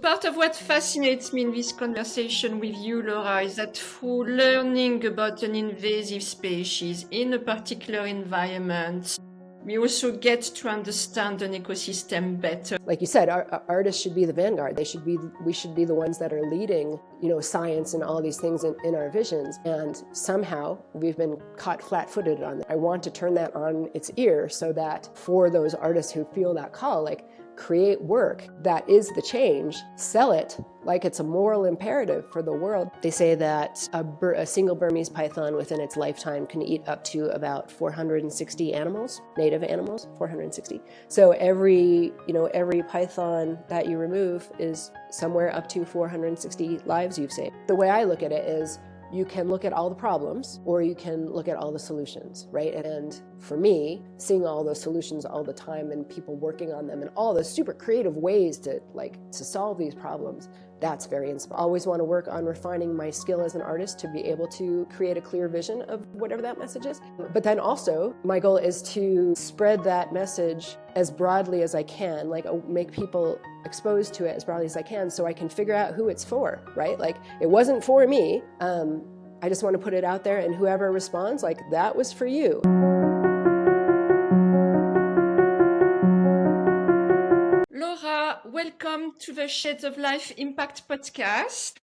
Part of what fascinates me in this conversation with you, Laura, is that through learning about an invasive species in a particular environment, we also get to understand an ecosystem better. Like you said, our artists should be the vanguard. We should be the ones that are leading, science and all these things in our visions. And somehow we've been caught flat-footed on that. I want to turn that on its ear so that for those artists who feel that call, like create work that is the change, sell it like it's a moral imperative for the world. They say that a single Burmese python within its lifetime can eat up to about 460 animals, native animals, 460. So every python that you remove is somewhere up to 460 lives you've saved. The way I look at it is you can look at all the problems or you can look at all the solutions, right? And for me, seeing all those solutions all the time and people working on them and all those super creative ways to solve these problems, that's very inspiring. I always want to work on refining my skill as an artist to be able to create a clear vision of whatever that message is. But then also, my goal is to spread that message as broadly as I can, make people exposed to it as broadly as I can so I can figure out who it's for, right? Like, it wasn't for me. I just want to put it out there, and whoever responds, that was for you. Laura, welcome to the Shades of Life Impact podcast.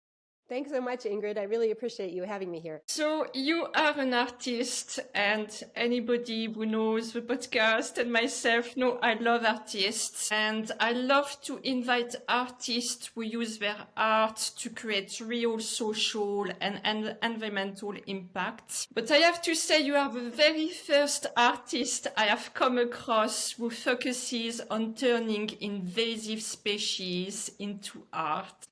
Thanks so much, Ingrid. I really appreciate you having me here. So you are an artist, and anybody who knows the podcast and myself know I love artists, and I love to invite artists who use their art to create real social and environmental impact. But I have to say you are the very first artist I have come across who focuses on turning invasive species into art.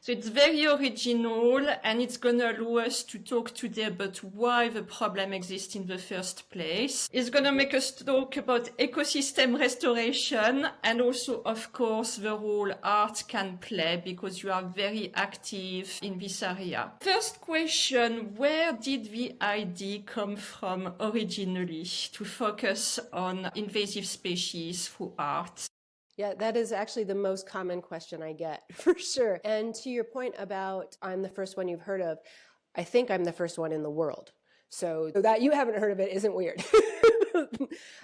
So it's very original, and it's going to allow us to talk today about why the problem exists in the first place. It's going to make us talk about ecosystem restoration and also, of course, the role art can play because you are very active in this area. First question, where did the idea come from originally to focus on invasive species through art? Yeah, that is actually the most common question I get, for sure. And to your point about I'm the first one you've heard of, I think I'm the first one in the world. So that you haven't heard of it isn't weird.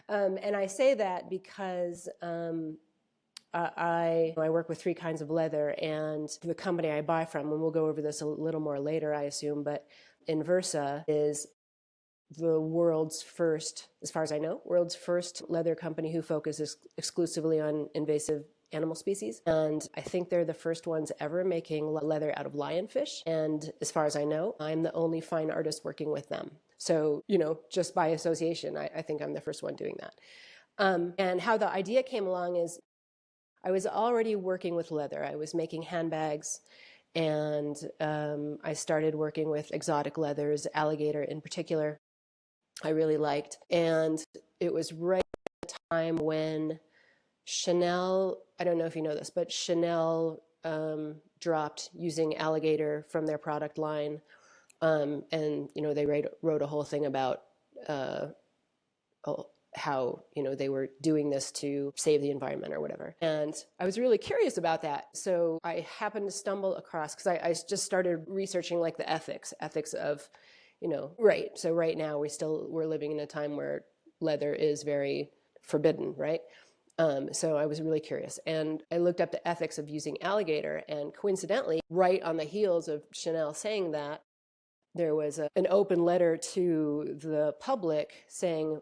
And I say that because I work with 3 kinds of leather, and the company I buy from, and we'll go over this a little more later, I assume, but Invasive is the world's first, as far as I know, world's first leather company who focuses exclusively on invasive animal species. And I think they're the first ones ever making leather out of lionfish. And as far as I know, I'm the only fine artist working with them. So, just by association, I think I'm the first one doing that. And how the idea came along is I was already working with leather. I was making handbags, and I started working with exotic leathers, alligator in particular. I really liked. And it was right at the time when Chanel, I don't know if you know this, but Chanel dropped using alligator from their product line. And, they wrote a whole thing about how, they were doing this to save the environment or whatever. And I was really curious about that. So I happened to stumble across, because I just started researching the ethics of, right. So right now we're living in a time where leather is very forbidden, right? So I was really curious, and I looked up the ethics of using alligator, and coincidentally, right on the heels of Chanel saying that, there was an open letter to the public saying,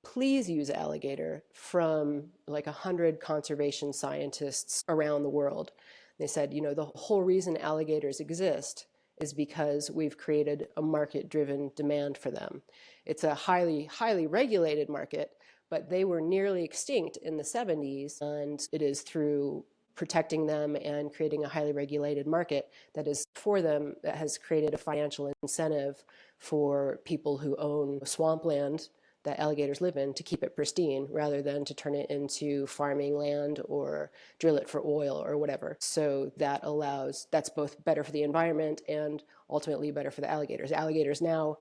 please use alligator, from 100 conservation scientists around the world. They said, the whole reason alligators exist is because we've created a market-driven demand for them. It's a highly, highly regulated market, but they were nearly extinct in the 70s, and it is through protecting them and creating a highly regulated market that is for them that has created a financial incentive for people who own swampland that alligators live in to keep it pristine rather than to turn it into farming land or drill it for oil or whatever. So that's both better for the environment and ultimately better for the alligators. Alligators now,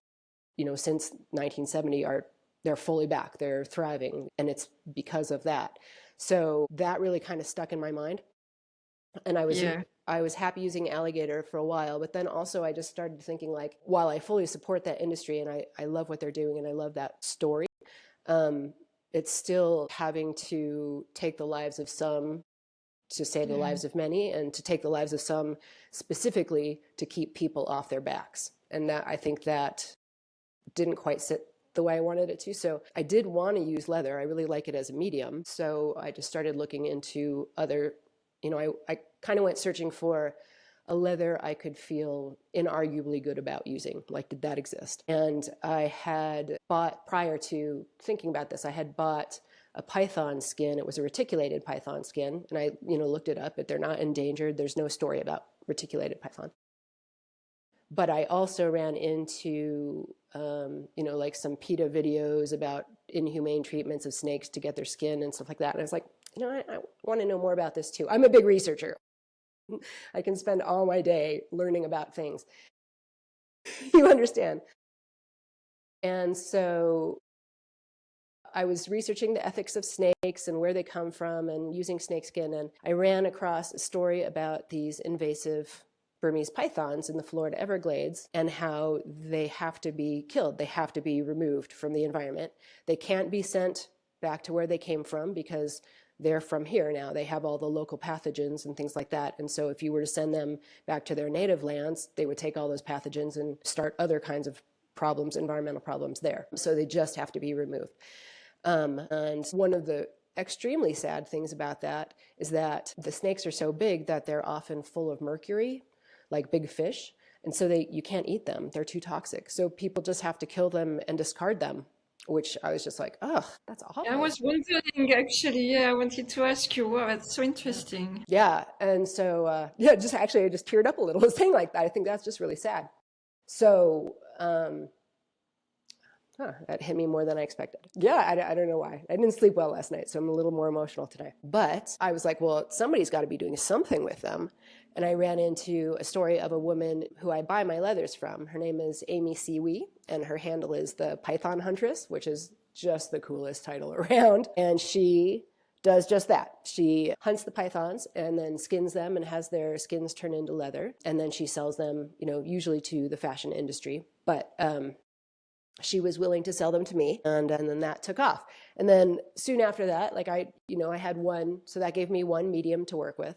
since 1970 they're fully back, they're thriving, and it's because of that. So that really kind of stuck in my mind. And I I was happy using alligator for a while, but then also I just started thinking like, while I fully support that industry and I love what they're doing and I love that story, it's still having to take the lives of some to save the lives of many and to take the lives of some specifically to keep people off their backs. And that, I think that didn't quite sit the way I wanted it to. So I did want to use leather. I really like it as a medium. So I just started looking into other, I kind of went searching for a leather I could feel inarguably good about using. Like, did that exist? And I had bought, prior to thinking about this, I had bought a python skin. It was a reticulated python skin. And I, looked it up, but they're not endangered. There's no story about reticulated python. But I also ran into, like some PETA videos about inhumane treatments of snakes to get their skin and stuff like that. And I was like, I want to know more about this too. I'm a big researcher. I can spend all my day learning about things. You understand? And so I was researching the ethics of snakes and where they come from and using snakeskin. And I ran across a story about these invasive Burmese pythons in the Florida Everglades and how they have to be killed. They have to be removed from the environment. They can't be sent back to where they came from because they're from here now. They have all the local pathogens and things like that. And so if you were to send them back to their native lands, they would take all those pathogens and start other kinds of problems, environmental problems there. So they just have to be removed. And one of the extremely sad things about that is that the snakes are so big that they're often full of mercury, like big fish. And so you can't eat them. They're too toxic. So people just have to kill them and discard them, which I was just like, oh, that's awful. I was wondering, actually, I wanted to ask you, wow, that's so interesting. Yeah. And so, I just teared up a little saying like that. I think that's just really sad. So, that hit me more than I expected. Yeah, I don't know why. I didn't sleep well last night, so I'm a little more emotional today. But I was like, well, somebody's got to be doing something with them. And I ran into a story of a woman who I buy my leathers from. Her name is Amy Siwi, and her handle is the Python Huntress, which is just the coolest title around. And she does just that. She hunts the pythons and then skins them and has their skins turn into leather. And then she sells them, usually to the fashion industry. But she was willing to sell them to me, and then that took off. And then soon after that, I had one, so that gave me one medium to work with.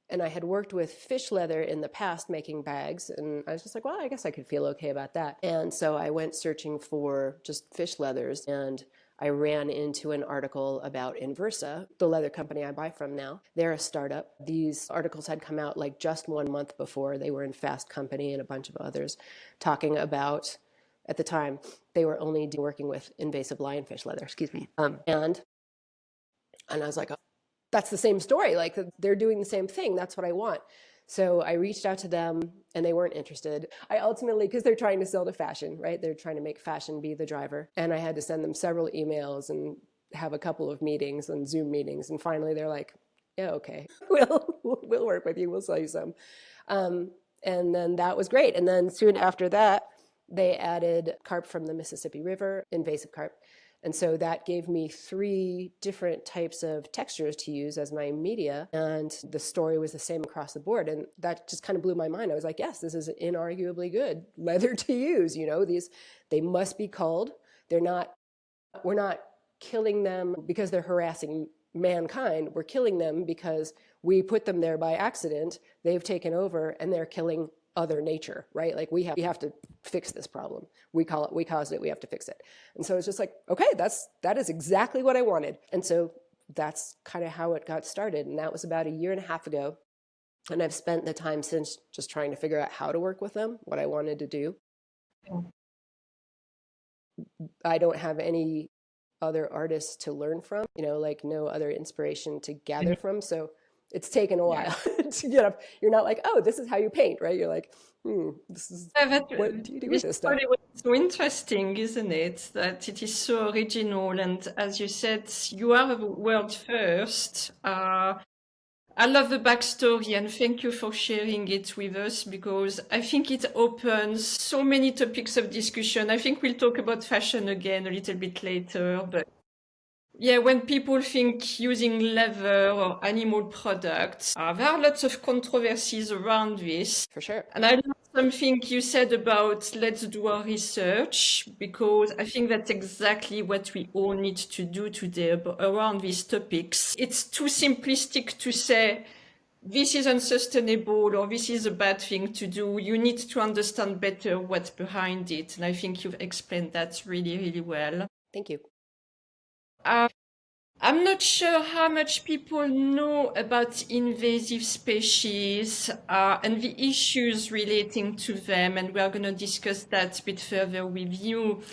And I had worked with fish leather in the past making bags, and I was just like, well, I guess I could feel okay about that. And so I went searching for just fish leathers, and I ran into an article about Inversa, the leather company I buy from now. They're a startup. These articles had come out like just 1 month before. They were in Fast Company and a bunch of others talking about, at the time, they were only working with invasive lionfish leather, and I was like, oh, that's the same story. Like, they're doing the same thing. That's what I want. So I reached out to them and they weren't interested. I ultimately, because they're trying to sell to fashion, right? They're trying to make fashion be the driver. And I had to send them several emails and have a couple of meetings and Zoom meetings. And finally they're like, yeah, okay, we'll work with you. We'll sell you some. And then that was great. And then soon after that, they added carp from the Mississippi River, invasive carp. And so that gave me 3 different types of textures to use as my media. And the story was the same across the board. And that just kind of blew my mind. I was like, yes, this is inarguably good leather to use. They must be culled. We're not killing them because they're harassing mankind. We're killing them because we put them there by accident. They've taken over and they're killing other nature, right? Like we have to fix this problem. We caused it, we have to fix it. And so it's just like, okay, that is exactly what I wanted. And so that's kind of how it got started. And that was about 1.5 years ago. And I've spent the time since just trying to figure out how to work with them, what I wanted to do. I don't have any other artists to learn from, no other inspiration to gather from. So it's taken a while to get up. You're not like, oh, this is how you paint, right? You're like, this is, what do you do with this stuff? It's so interesting, isn't it? That it is so original. And as you said, you are a world first. I love the backstory and thank you for sharing it with us because I think it opens so many topics of discussion. I think we'll talk about fashion again a little bit later, but Yeah, when people think using leather or animal products, there are lots of controversies around this. For sure. And I love something you said about let's do our research, because I think that's exactly what we all need to do today around these topics. It's too simplistic to say this is unsustainable or this is a bad thing to do. You need to understand better what's behind it. And I think you've explained that really, really well. Thank you. I'm not sure how much people know about invasive species and the issues relating to them, and we are going to discuss that a bit further with you.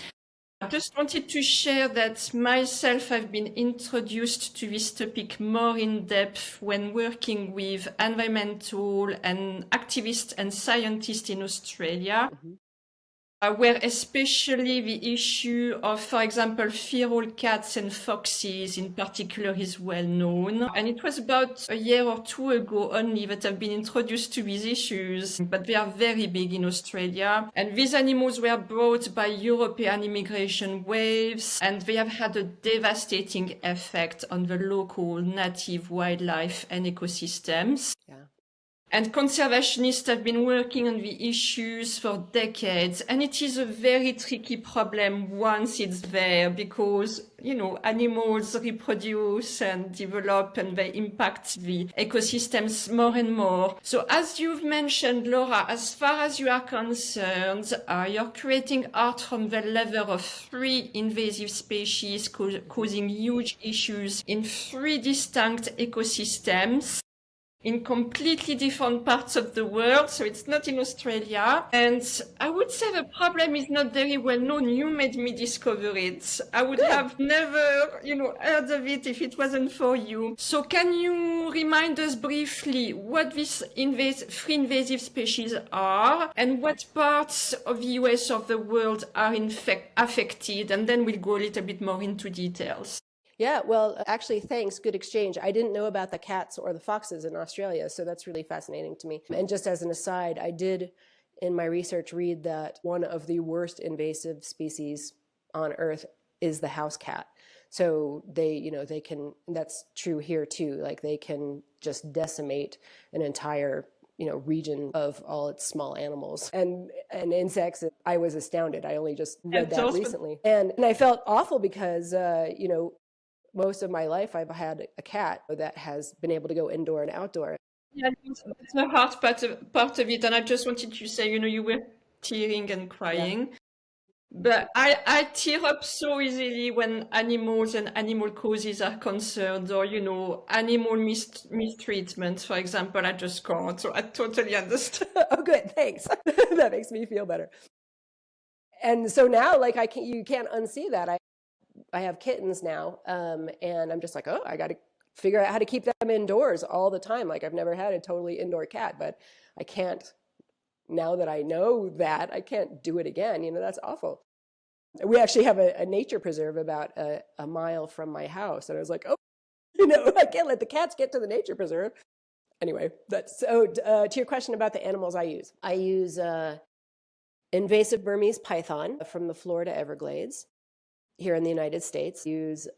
I just wanted to share that myself, I've been introduced to this topic more in depth when working with environmental and activists and scientists in Australia. Mm-hmm. Where especially the issue of, for example, feral cats and foxes in particular is well known. And it was about a year or two ago only that I've been introduced to these issues, but they are very big in Australia. And these animals were brought by European immigration waves, and they have had a devastating effect on the local native wildlife and ecosystems. Yeah. And conservationists have been working on the issues for decades. And it is a very tricky problem once it's there because, animals reproduce and develop and they impact the ecosystems more and more. So as you've mentioned, Laura, as far as you are concerned, you're creating art from the level of 3 invasive species causing huge issues in 3 distinct ecosystems in completely different parts of the world, so it's not in Australia. And I would say the problem is not very well known. You made me discover it. I would have never, heard of it if it wasn't for you. So can you remind us briefly what these 3 invasive species are and what parts of the US or the world are in fact affected? And then we'll go a little bit more into details. Yeah, well, actually, thanks. Good exchange. I didn't know about the cats or the foxes in Australia, so that's really fascinating to me. And just as an aside, I did in my research read that one of the worst invasive species on Earth is the house cat. So they can, that's true here too, like they can just decimate an entire region of all its small animals and insects. I was astounded. I only just read that recently. And I felt awful because, most of my life, I've had a cat that has been able to go indoor and outdoor. Yeah, it's the hard part of it. And I just wanted to say, you were tearing and crying. Yeah. But I tear up so easily when animals and animal causes are concerned or, animal mistreatment, for example. I just can't. So I totally understand. Oh, good. Thanks. That makes me feel better. And so now, you can't unsee that. I have kittens now, and I'm just like, I got to figure out how to keep them indoors all the time. Like I've never had a totally indoor cat, but I can't, now that I know that, I can't do it again. That's awful. We actually have a nature preserve about a mile from my house. And I was like, I can't let the cats get to the nature preserve. Anyway, to your question about the animals I use invasive Burmese python from the Florida Everglades. Here in the United States, use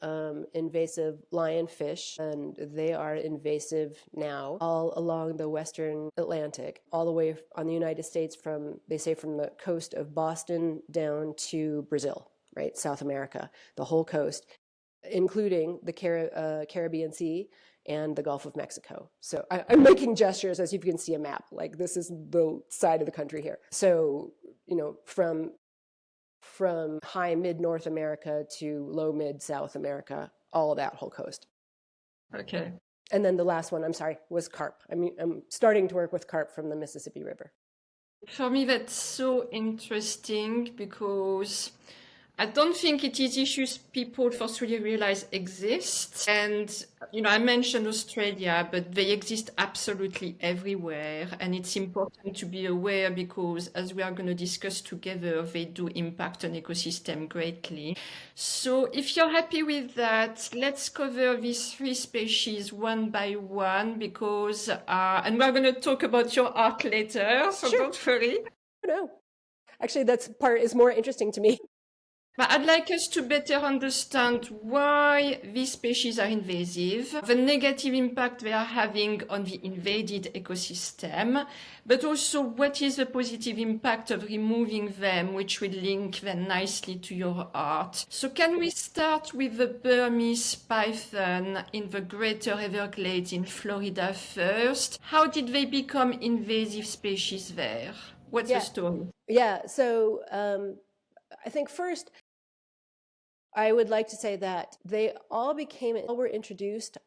invasive lionfish, and they are invasive now all along the Western Atlantic, all the way on the United States from the coast of Boston down to Brazil, right? South America, the whole coast, including the Caribbean Sea and the Gulf of Mexico. So I'm making gestures as if you can see a map, like this is the side of the country here. So, from high mid North America to low mid South America, all of that whole coast. Okay. And then the last one, was carp. I'm starting to work with carp from the Mississippi River. For me, that's so interesting because I don't think it is issues people forcefully realize exist. And, I mentioned Australia, but they exist absolutely everywhere. And it's important to be aware because, as we are going to discuss together, they do impact an ecosystem greatly. So if you're happy with that, let's cover these 3 species one by one because, and we're going to talk about your art later, so Sure. Don't worry. No, actually, that part is more interesting to me. But I'd like us to better understand why these species are invasive, the negative impact they are having on the invaded ecosystem, but also what is the positive impact of removing them, which will link then nicely to your art. So can we start with the Burmese python in the Greater Everglades in Florida first? How did they become invasive species there? What's the story? Yeah. So I think first, I would like to say that they all were introduced,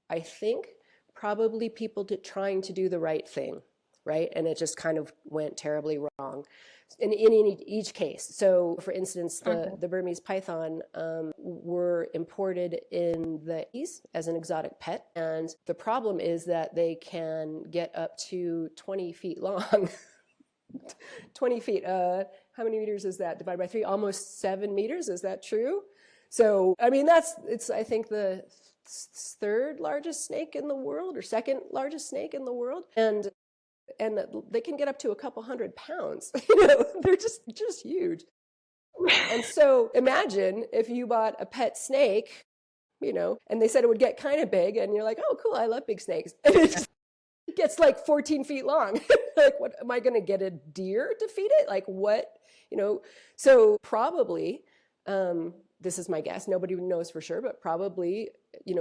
I think, probably people trying to do the right thing, right? And it just kind of went terribly wrong in each case. So, for instance, the Burmese python were imported in the East as an exotic pet. And the problem is that they can get up to 20 feet long. 20 feet. How many meters is that divided by 3? Almost 7 meters. Is that true? So, I mean, it's, I think, the third largest snake in the world or second largest snake in the world. And they can get up to a couple 100 pounds. They're just huge. And so imagine if you bought a pet snake, and they said it would get kind of big, and you're like, oh, cool, I love big snakes. And it gets like 14 feet long. Like, what am I going to get, a deer to feed it? Like, what, So probably, this is my guess, nobody knows for sure, but probably,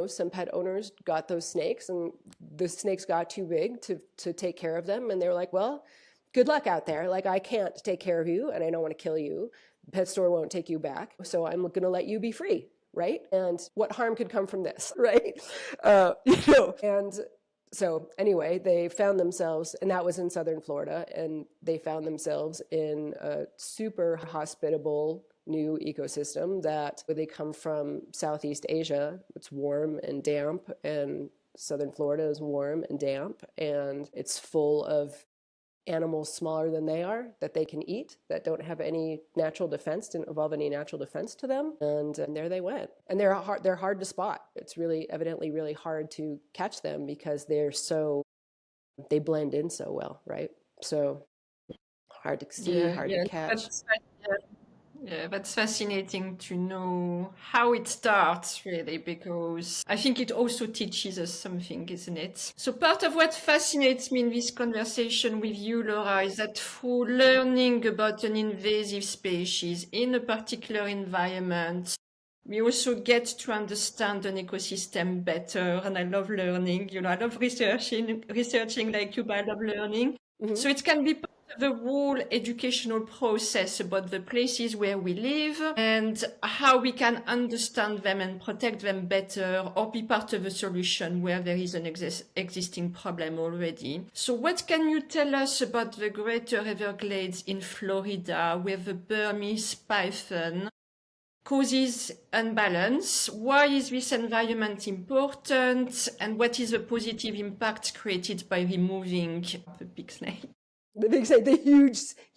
some pet owners got those snakes and the snakes got too big to take care of them. And they were like, well, good luck out there. Like, I can't take care of you and I don't want to kill you. The pet store won't take you back. So I'm going to let you be free. Right. And what harm could come from this? Right. And so anyway, they found themselves, and that was in southern Florida, and they found themselves in a super hospitable new ecosystem that they come from Southeast Asia. It's warm and damp, and southern Florida is warm and damp, and it's full of animals smaller than they are that they can eat, that don't have any natural defense, didn't evolve any natural defense to them. And there they went. And they're hard to spot. It's really evidently really hard to catch them because they blend in so well, right? So hard to see, hard to catch. That's fascinating to know how it starts, really, because I think it also teaches us something, isn't it? So part of what fascinates me in this conversation with you, Laura, is that through learning about an invasive species in a particular environment, we also get to understand an ecosystem better. And I love learning, I love researching like you, but I love learning. Mm-hmm. So it can be the whole educational process about the places where we live and how we can understand them and protect them better, or be part of a solution where there is an existing problem already. So what can you tell us about the Greater Everglades in Florida, where the Burmese python causes unbalance? Why is this environment important? And what is the positive impact created by removing the big snake? The big snake, the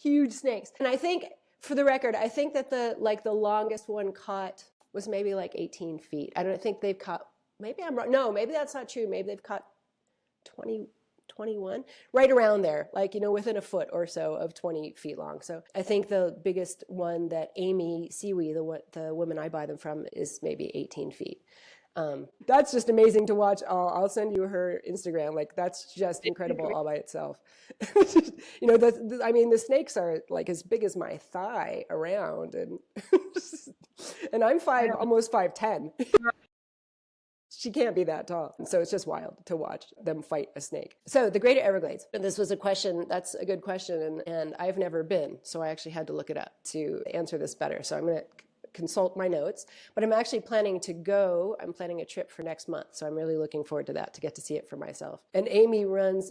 huge snakes. And I think, for the record, I think that the longest one caught was maybe like 18 feet. I don't think they've caught, maybe I'm wrong. No, maybe that's not true. Maybe they've caught 21, right around there, within a foot or so of 20 feet long. So I think the biggest one that Amy Siwi, the woman I buy them from, is maybe 18 feet. That's just amazing to watch. I'll send you her Instagram. Like, that's just incredible all by itself. The snakes are like as big as my thigh around, and and I'm almost 5'10". She can't be that tall. So it's just wild to watch them fight a snake. So the Greater Everglades, and this was a question, that's a good question, and I've never been, so I actually had to look it up to answer this better. So I'm going to consult my notes, but I'm actually planning a trip for next month. So I'm really looking forward to that, to get to see it for myself. And Amy runs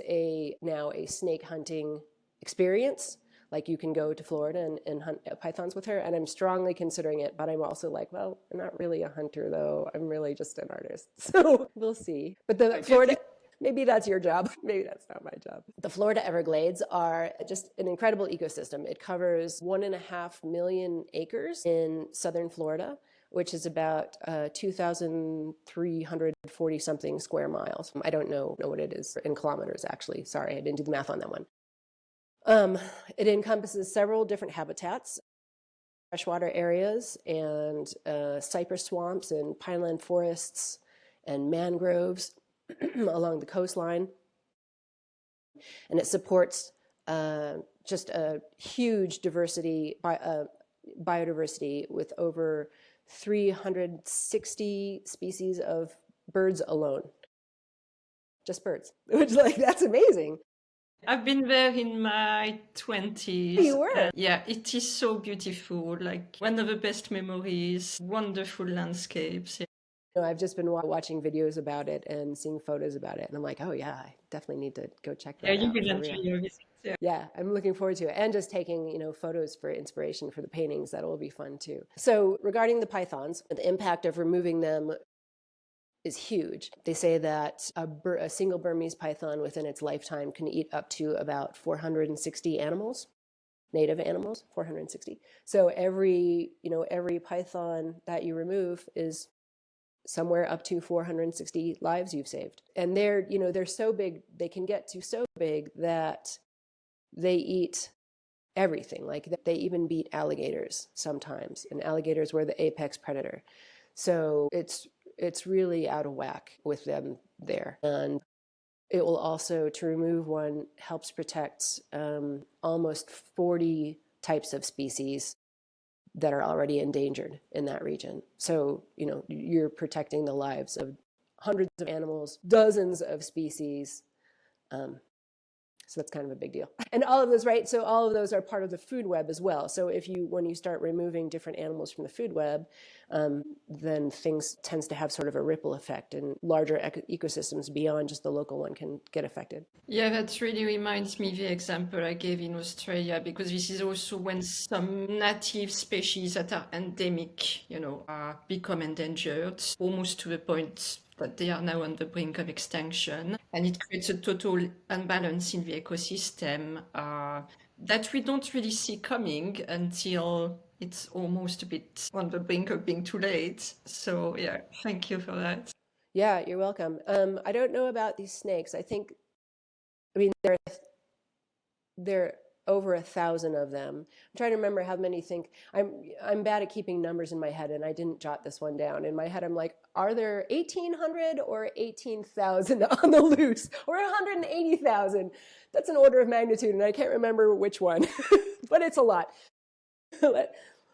now a snake hunting experience. Like, you can go to Florida and hunt pythons with her, and I'm strongly considering it, but I'm also like, well, I'm not really a hunter though. I'm really just an artist. So we'll see. But the Florida, maybe that's your job. Maybe that's not my job. The Florida Everglades are just an incredible ecosystem. It covers 1.5 million acres in southern Florida, which is about 2,340 something square miles. I don't know what it is in kilometers, actually. Sorry, I didn't do the math on that one. It encompasses several different habitats. freshwater areas and cypress swamps and pineland forests and mangroves along the coastline. And it supports just a huge biodiversity with over 360 species of birds alone. Just birds, which that's amazing. I've been there in my 20s. You were? Yeah, it is so beautiful. Like one of the best memories, wonderful landscapes. I've just been watching videos about it and seeing photos about it. And I'm like, oh yeah, I definitely need to go check that out. Yeah, you will enjoy your visit. Yeah, I'm looking forward to it. And just taking, photos for inspiration for the paintings. That will be fun too. So regarding the pythons, the impact of removing them is huge. They say that a single Burmese python within its lifetime can eat up to about 460 animals, native animals, 460. So every python that you remove is somewhere up to 460 lives you've saved. And they're so big, they can get to so big that they eat everything. Like they even beat alligators sometimes, and alligators were the apex predator. So it's really out of whack with them there. And it will also, to remove one, helps protect almost 40 types of species that are already endangered in that region. So, you're protecting the lives of hundreds of animals, dozens of species. So that's kind of a big deal. And all of those, right? So all of those are part of the food web as well. So when you start removing different animals from the food web, then things tends to have sort of a ripple effect, and larger ecosystems beyond just the local one can get affected. Yeah, that really reminds me the example I gave in Australia, because this is also when some native species that are endemic, become endangered, almost to the point that they are now on the brink of extinction. And it creates a total imbalance in the ecosystem that we don't really see coming until it's almost a bit on the brink of being too late. So yeah, thank you for that. Yeah, you're welcome. I don't know about these snakes. There are over 1,000 of them. I'm trying to remember how many I'm bad at keeping numbers in my head, and I didn't jot this one down. In my head, I'm like, are there 1,800 or 18,000 on the loose, or 180,000? That's an order of magnitude, and I can't remember which one, but it's a lot.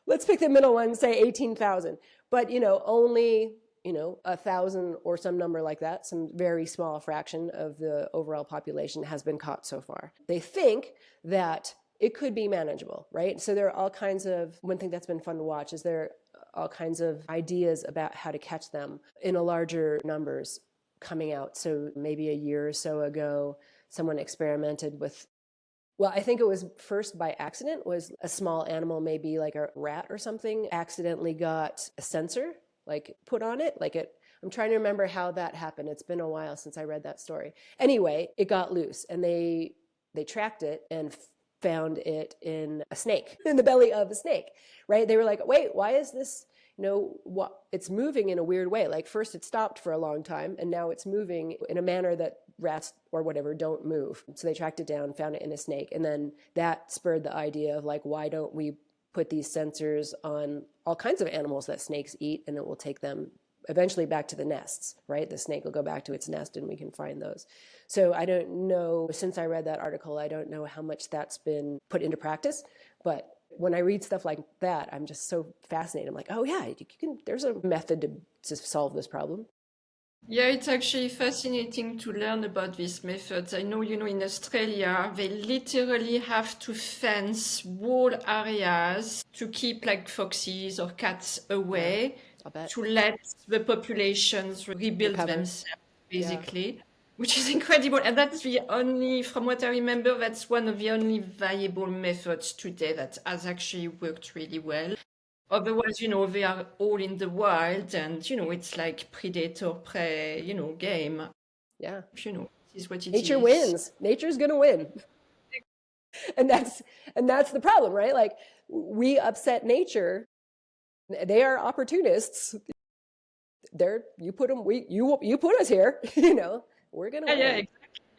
Let's pick the middle one, say 18,000. But, only 1,000 or some number like that, some very small fraction of the overall population has been caught so far. They think that it could be manageable, right? So there are all kinds of, one thing that's been fun to watch is there are all kinds of ideas about how to catch them in a larger numbers coming out. So maybe a year or so ago, someone experimented with, well, I think it was first by accident, was a small animal, maybe like a rat or something, accidentally got a sensor put on it, I'm trying to remember how that happened. It's been a while since I read that story. Anyway, it got loose, and they tracked it and found it in a snake, in the belly of a snake, right? They were like, wait, why is this, it's moving in a weird way. Like first it stopped for a long time, and now it's moving in a manner that rats or whatever don't move. So they tracked it down, found it in a snake, and then that spurred the idea of why don't we put these sensors on all kinds of animals that snakes eat, and it will take them eventually back to the nests, right? The snake will go back to its nest and we can find those. So I don't know, since I read that article, I don't know how much that's been put into practice, but when I read stuff like that, I'm just so fascinated. I'm like, oh yeah, there's a method to solve this problem. Yeah, it's actually fascinating to learn about these methods. I know, in Australia, they literally have to fence whole areas to keep foxes or cats away, to let the populations rebuild themselves, basically, which is incredible. And that's from what I remember, that's one of the only viable methods today that has actually worked really well. Otherwise, they are all in the wild, and, it's like predator prey, game. Yeah. This is what it is. Nature wins. Nature's going to win. And that's the problem, right? We upset nature. They are opportunists. You put us here, we're going to win.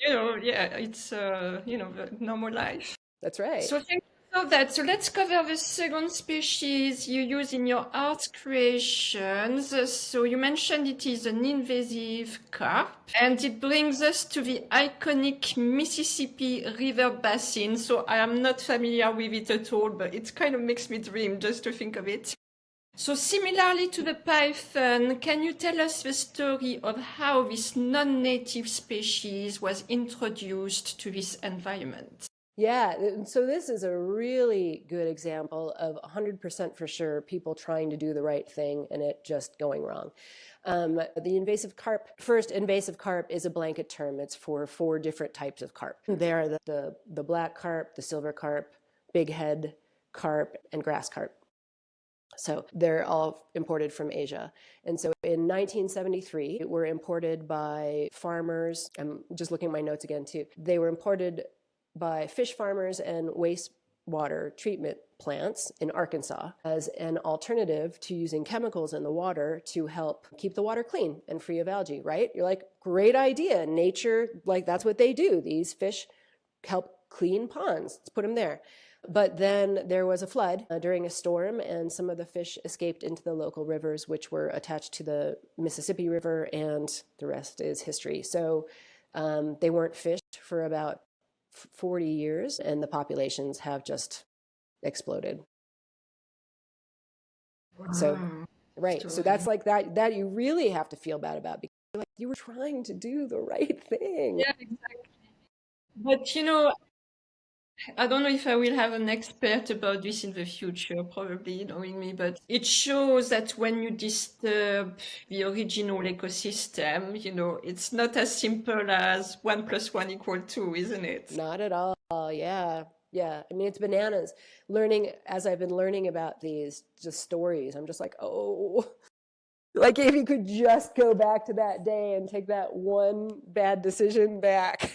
Yeah, exactly. It's, the normal life. That's right. So thank you love that. So let's cover the second species you use in your art creations. So you mentioned it is an invasive carp, and it brings us to the iconic Mississippi River basin. So I am not familiar with it at all, but it kind of makes me dream just to think of it. So similarly to the python, can you tell us the story of how this non-native species was introduced to this environment? Yeah, so this is a really good example of 100% for sure people trying to do the right thing and it just going wrong. The invasive carp, first, invasive carp is a blanket term. It's for 4 different types of carp. They are the black carp, the silver carp, big head carp, and grass carp. So they're all imported from Asia. And so in 1973, they were imported by farmers. I'm just looking at my notes again, too. They were imported by fish farmers and wastewater treatment plants in Arkansas as an alternative to using chemicals in the water to help keep the water clean and free of algae, right? You're like, great idea. Nature, like that's what they do. These fish help clean ponds. Let's put them there. But then there was a flood during a storm, and some of the fish escaped into the local rivers, which were attached to the Mississippi River, and the rest is history. So they weren't fished for about 40 years, and the populations have just exploded. So, right. So that's like that you really have to feel bad about because like, you were trying to do the right thing. Yeah, exactly. But I don't know if I will have an expert about this in the future, probably knowing me, but it shows that when you disturb the original ecosystem, it's not as simple as 1 + 1 = 2, isn't it? Not at all. Yeah. Yeah. I mean, it's bananas. As I've been learning about these just stories, I'm just like, oh, like if you could just go back to that day and take that one bad decision back,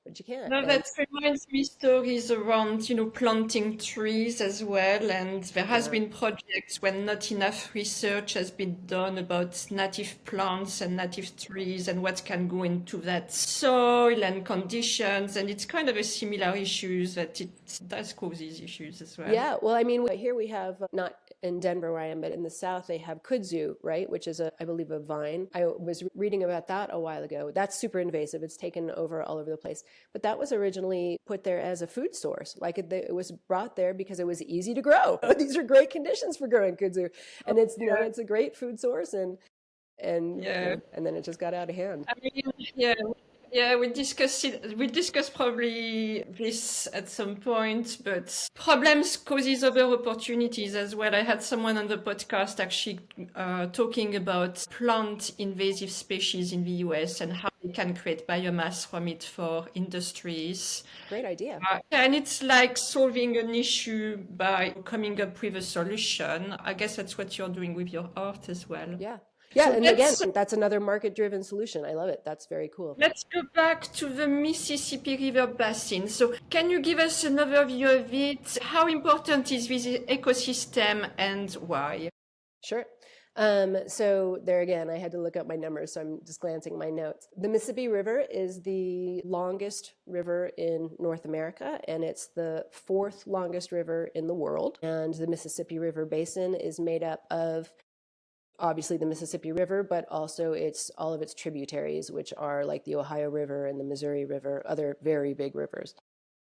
but you can't. No, that reminds me stories around, planting trees as well. And there has been projects when not enough research has been done about native plants and native trees and what can go into that soil and conditions. And it's kind of a similar issues that it does cause these issues as well. Yeah. Well, I mean, here we have not in Denver where I am, but in the South, they have kudzu, right? Which is I believe a vine. I was reading about that a while ago. That's super invasive. It's taken over all over the place. But that was originally put there as a food source. Like it was brought there because it was easy to grow. These are great conditions for growing kudzu. And it's a great food source and then it just got out of hand. I mean, yeah, we discuss it. We discuss probably this at some point, but problems causes other opportunities as well. I had someone on the podcast actually talking about plant invasive species in the US and how they can create biomass from it for industries. Great idea. And it's like solving an issue by coming up with a solution. I guess that's what you're doing with your art as well. Yeah. Yeah, so and again, that's another market-driven solution. I love it. That's very cool. Let's go back to the Mississippi River basin. So can you give us an overview of it? How important is this ecosystem and why? Sure. So there again, I had to look up my numbers, so I'm just glancing at my notes. The Mississippi River is the longest river in North America, and it's the 4th longest river in the world. And the Mississippi River basin is made up of obviously the Mississippi River, but also all of its tributaries, which are like the Ohio River and the Missouri River, other very big rivers.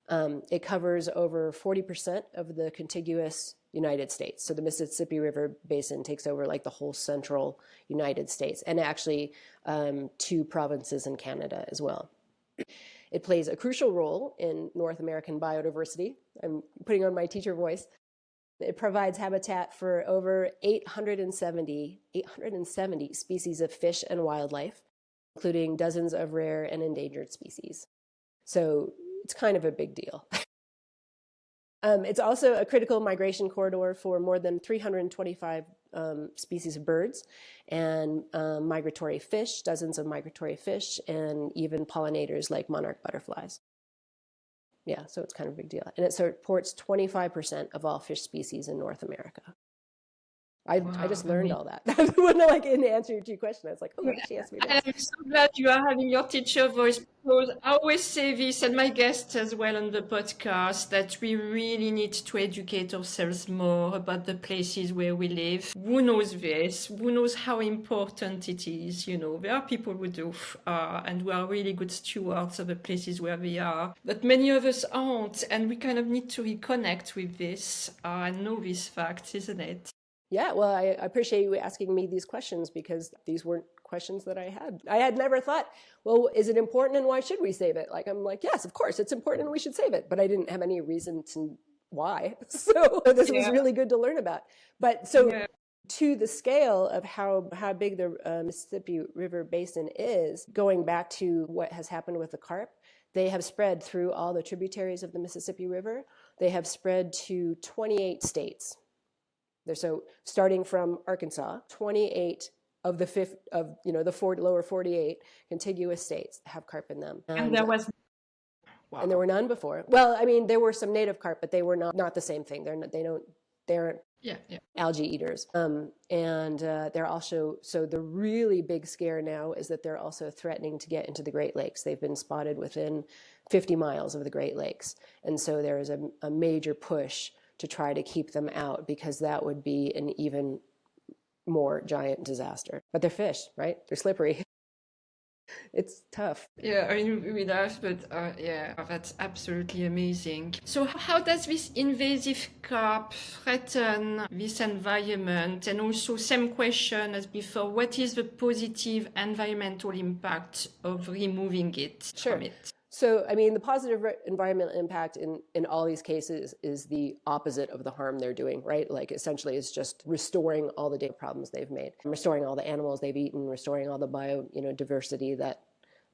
It covers over 40% of the contiguous United States. So the Mississippi River basin takes over like the whole central United States and actually 2 provinces in Canada as well. It plays a crucial role in North American biodiversity. I'm putting on my teacher voice. It provides habitat for over 870 species of fish and wildlife, including dozens of rare and endangered species. So it's kind of a big deal. It's also a critical migration corridor for more than 325 species of birds and migratory fish, dozens of migratory fish, and even pollinators like monarch butterflies. Yeah, so it's kind of a big deal. And it supports 25% of all fish species in North America. I Wow, just learned all that. When like in answer to your question, I was like, oh, what did she ask me to I ask? am so glad you are having your teacher voice because I always say this, and my guests as well on the podcast, that we really need to educate ourselves more about the places where we live. Who knows this? Who knows how important it is? You know, there are people who do, and we are really good stewards of the places where we are, but many of us aren't, and we kind of need to reconnect with this and know these facts, isn't it? Yeah, well, I appreciate you asking me these questions because these weren't questions that I had. I had never thought, well, is it important and why should we save it? Like, I'm like, yes, of course, it's important and we should save it. But I didn't have any reason to why. So this was Yeah, really good to learn about. But so yeah. to the scale of how big the Mississippi River Basin is, going back to what has happened with the carp, they have spread through all the tributaries of the Mississippi River. They have spread to 28 states. So starting from Arkansas, 28 of the lower 48 contiguous states have carp in them, And there was, and there wow. were none before. Well, I mean, there were some native carp, but they were not the same thing. They aren't Yeah, yeah. algae eaters. And they're also, so the really big scare now is that they're also threatening to get into the Great Lakes. They've been spotted within 50 miles of the Great Lakes, and so there is a major push to try to keep them out because that would be an even more giant disaster. But they're fish, right? They're slippery. It's tough. Yeah, I mean, we laugh, but yeah, that's absolutely amazing. So, how does this invasive carp threaten this environment? And also, same question as before: what is the positive environmental impact of removing it Sure. from it? So, I mean, the positive environmental impact in all these cases is the opposite of the harm they're doing, right? Like essentially it's just restoring all the data problems they've made, restoring all the animals they've eaten, restoring all the diversity that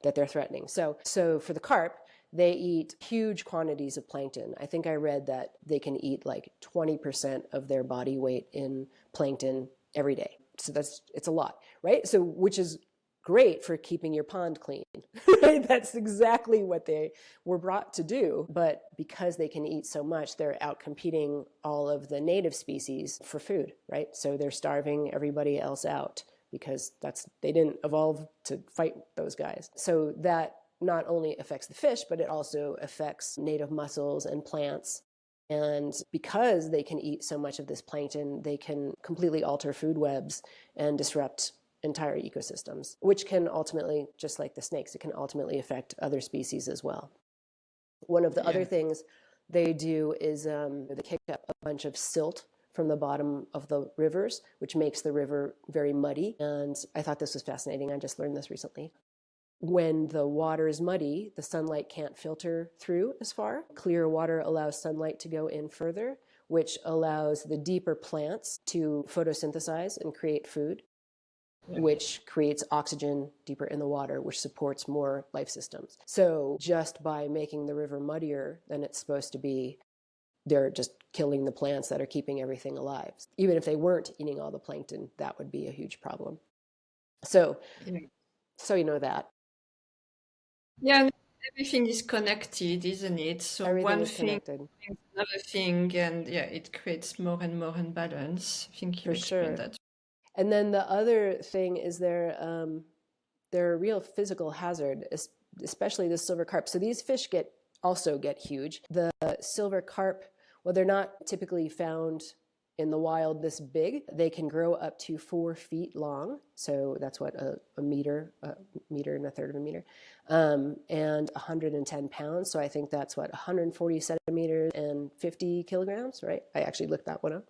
they're threatening. So for the carp, they eat huge quantities of plankton. I think I read that they can eat like 20% of their body weight in plankton every day. So it's a lot, right? So which is great for keeping your pond clean. Right? That's exactly what they were brought to do. But because they can eat so much, they're out competing all of the native species for food, right? So they're starving everybody else out because they didn't evolve to fight those guys. So that not only affects the fish, but it also affects native mussels and plants. And because they can eat so much of this plankton, they can completely alter food webs and disrupt entire ecosystems, which can ultimately, just like the snakes, it can ultimately affect other species as well. One of the other things they do is they kick up a bunch of silt from the bottom of the rivers, which makes the river very muddy. And I thought this was fascinating. I just learned this recently. When the water is muddy, the sunlight can't filter through as far. Clear water allows sunlight to go in further, which allows the deeper plants to photosynthesize and create food, which creates oxygen deeper in the water, which supports more life systems. So just by making the river muddier than it's supposed to be, they're just killing the plants that are keeping everything alive. Even if they weren't eating all the plankton, that would be a huge problem. So you know that. Yeah, everything is connected, isn't it? So Everything one is thing connected. brings another thing, and yeah, it creates more and more imbalance. I think you For explained sure. that. And then the other thing is they're a real physical hazard, especially the silver carp. So these fish also get huge. The silver carp, well, they're not typically found in the wild this big. They can grow up to 4 feet long. So that's what a meter and a third of a meter, and 110 pounds. So I think that's what 140 centimeters and 50 kilograms, right? I actually looked that one up.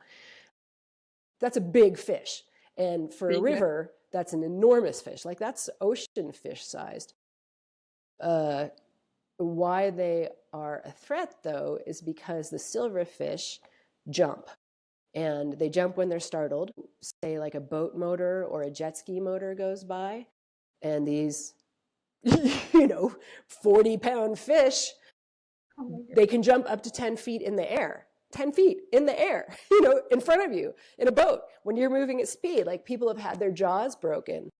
That's a big fish. And for a river, that's an enormous fish. Like that's ocean fish sized. Why they are a threat, though, is because the silverfish jump. And they jump when they're startled. Say like a boat motor or a jet ski motor goes by. And these, 40-pound fish, they can jump up to 10 feet in the air. 10 feet in the air, in front of you in a boat when you're moving at speed. Like people have had their jaws broken.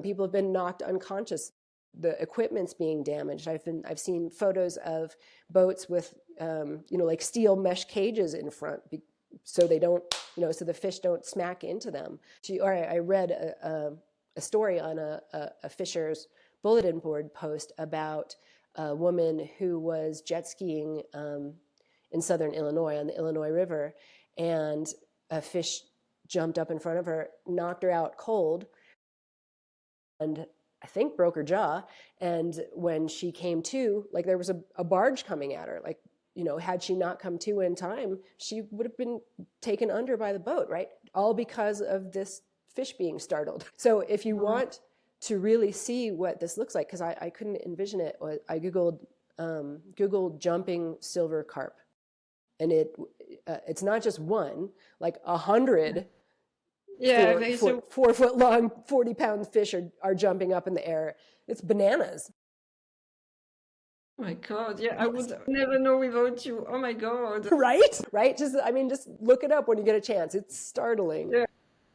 People have been knocked unconscious. The equipment's being damaged. I've seen photos of boats with, like steel mesh cages in front so they don't, so the fish don't smack into them. I read a story on a fisher's bulletin board post about a woman who was jet skiing in southern Illinois on the Illinois River, and a fish jumped up in front of her, knocked her out cold, and I think broke her jaw. And when she came to, like, there was a barge coming at her. Like, had she not come to in time, she would have been taken under by the boat, right? All because of this fish being startled. So if you want to really see what this looks like, because I couldn't envision it, I Googled jumping silver carp. And it's not just one, like 100 4 foot long, 40-pound fish are jumping up in the air. It's bananas. Oh my God, yeah, I would never know without you. Oh my God. Right? Just look it up when you get a chance. It's startling.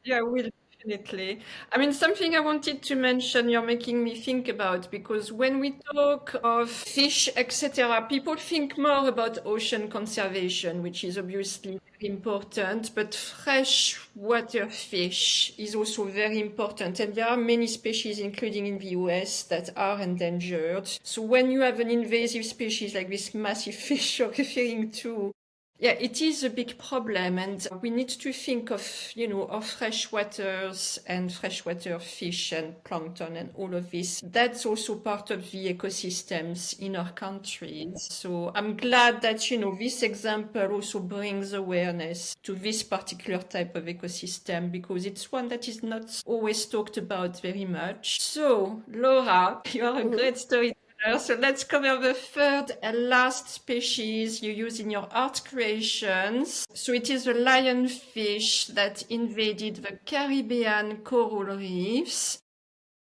Yeah, we'll definitely. I mean, something I wanted to mention, you're making me think about, because when we talk of fish, etc., people think more about ocean conservation, which is obviously very important, but freshwater fish is also very important. And there are many species, including in the US, that are endangered. So when you have an invasive species like this massive fish you're referring to, yeah, it is a big problem, and we need to think of, of freshwaters and freshwater fish and plankton and all of this. That's also part of the ecosystems in our countries. So I'm glad that, this example also brings awareness to this particular type of ecosystem, because it's one that is not always talked about very much. So, Laura, you are a great storyteller. So let's cover the third and last species you use in your art creations. So it is the lionfish that invaded the Caribbean coral reefs.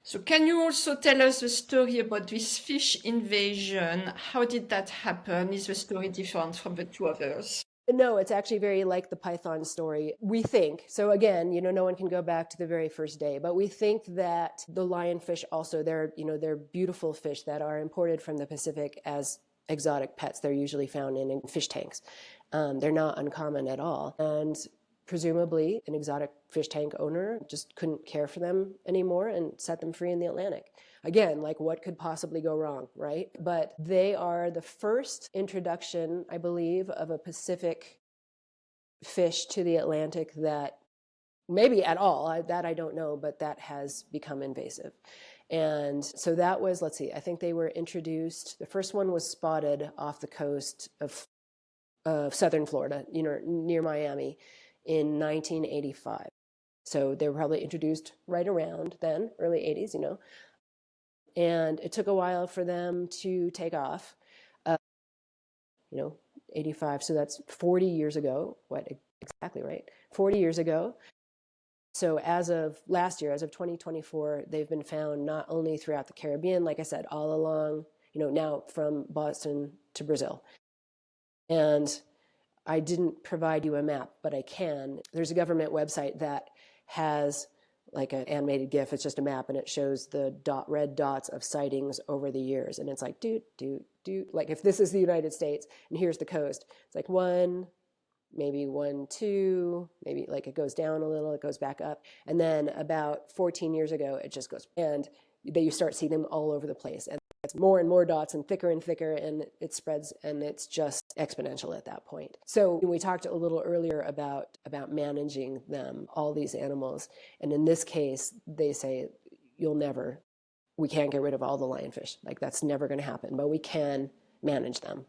So can you also tell us the story about this fish invasion? How did that happen? Is the story different from the two others? No, it's actually very like the Python story, we think. So again, no one can go back to the very first day, but we think that the lionfish also, they're beautiful fish that are imported from the Pacific as exotic pets. They're usually found in fish tanks. They're not uncommon at all. And presumably an exotic fish tank owner just couldn't care for them anymore and set them free in the Atlantic. Again, like, what could possibly go wrong, right? But they are the first introduction, I believe, of a Pacific fish to the Atlantic that, maybe at all, that I don't know, but that has become invasive. And so that was, let's see, I think they were introduced, the first one was spotted off the coast of southern Florida, near Miami in 1985. So they were probably introduced right around then, early 80s, And it took a while for them to take off, 85. So that's 40 years ago. What exactly, right? 40 years ago. So as of last year, as of 2024, they've been found not only throughout the Caribbean, like I said, all along, now from Boston to Brazil. And I didn't provide you a map, but I can. There's a government website that has like an animated GIF. It's just a map, and it shows the red dots of sightings over the years. And it's like, like if this is the United States and here's the coast, it's like 1, maybe 1, 2, maybe like it goes down a little, it goes back up. And then about 14 years ago, it just goes, and you start seeing them all over the place. And it's more and more dots and thicker, and it spreads, and it's just exponential at that point. So we talked a little earlier about managing them, all these animals. And in this case, they say, we can't get rid of all the lionfish. Like, that's never going to happen, but we can manage them,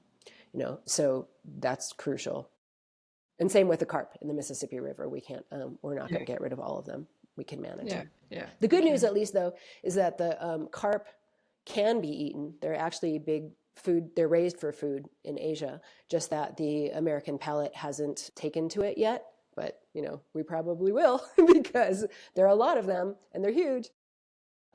so that's crucial. And same with the carp in the Mississippi River. We're not going to get rid of all of them. We can manage them. Yeah. The good news, at least, though, is that the carp can be eaten. They're actually big food. They're raised for food in Asia, just that the American palate hasn't taken to it yet. But, we probably will because there are a lot of them and they're huge.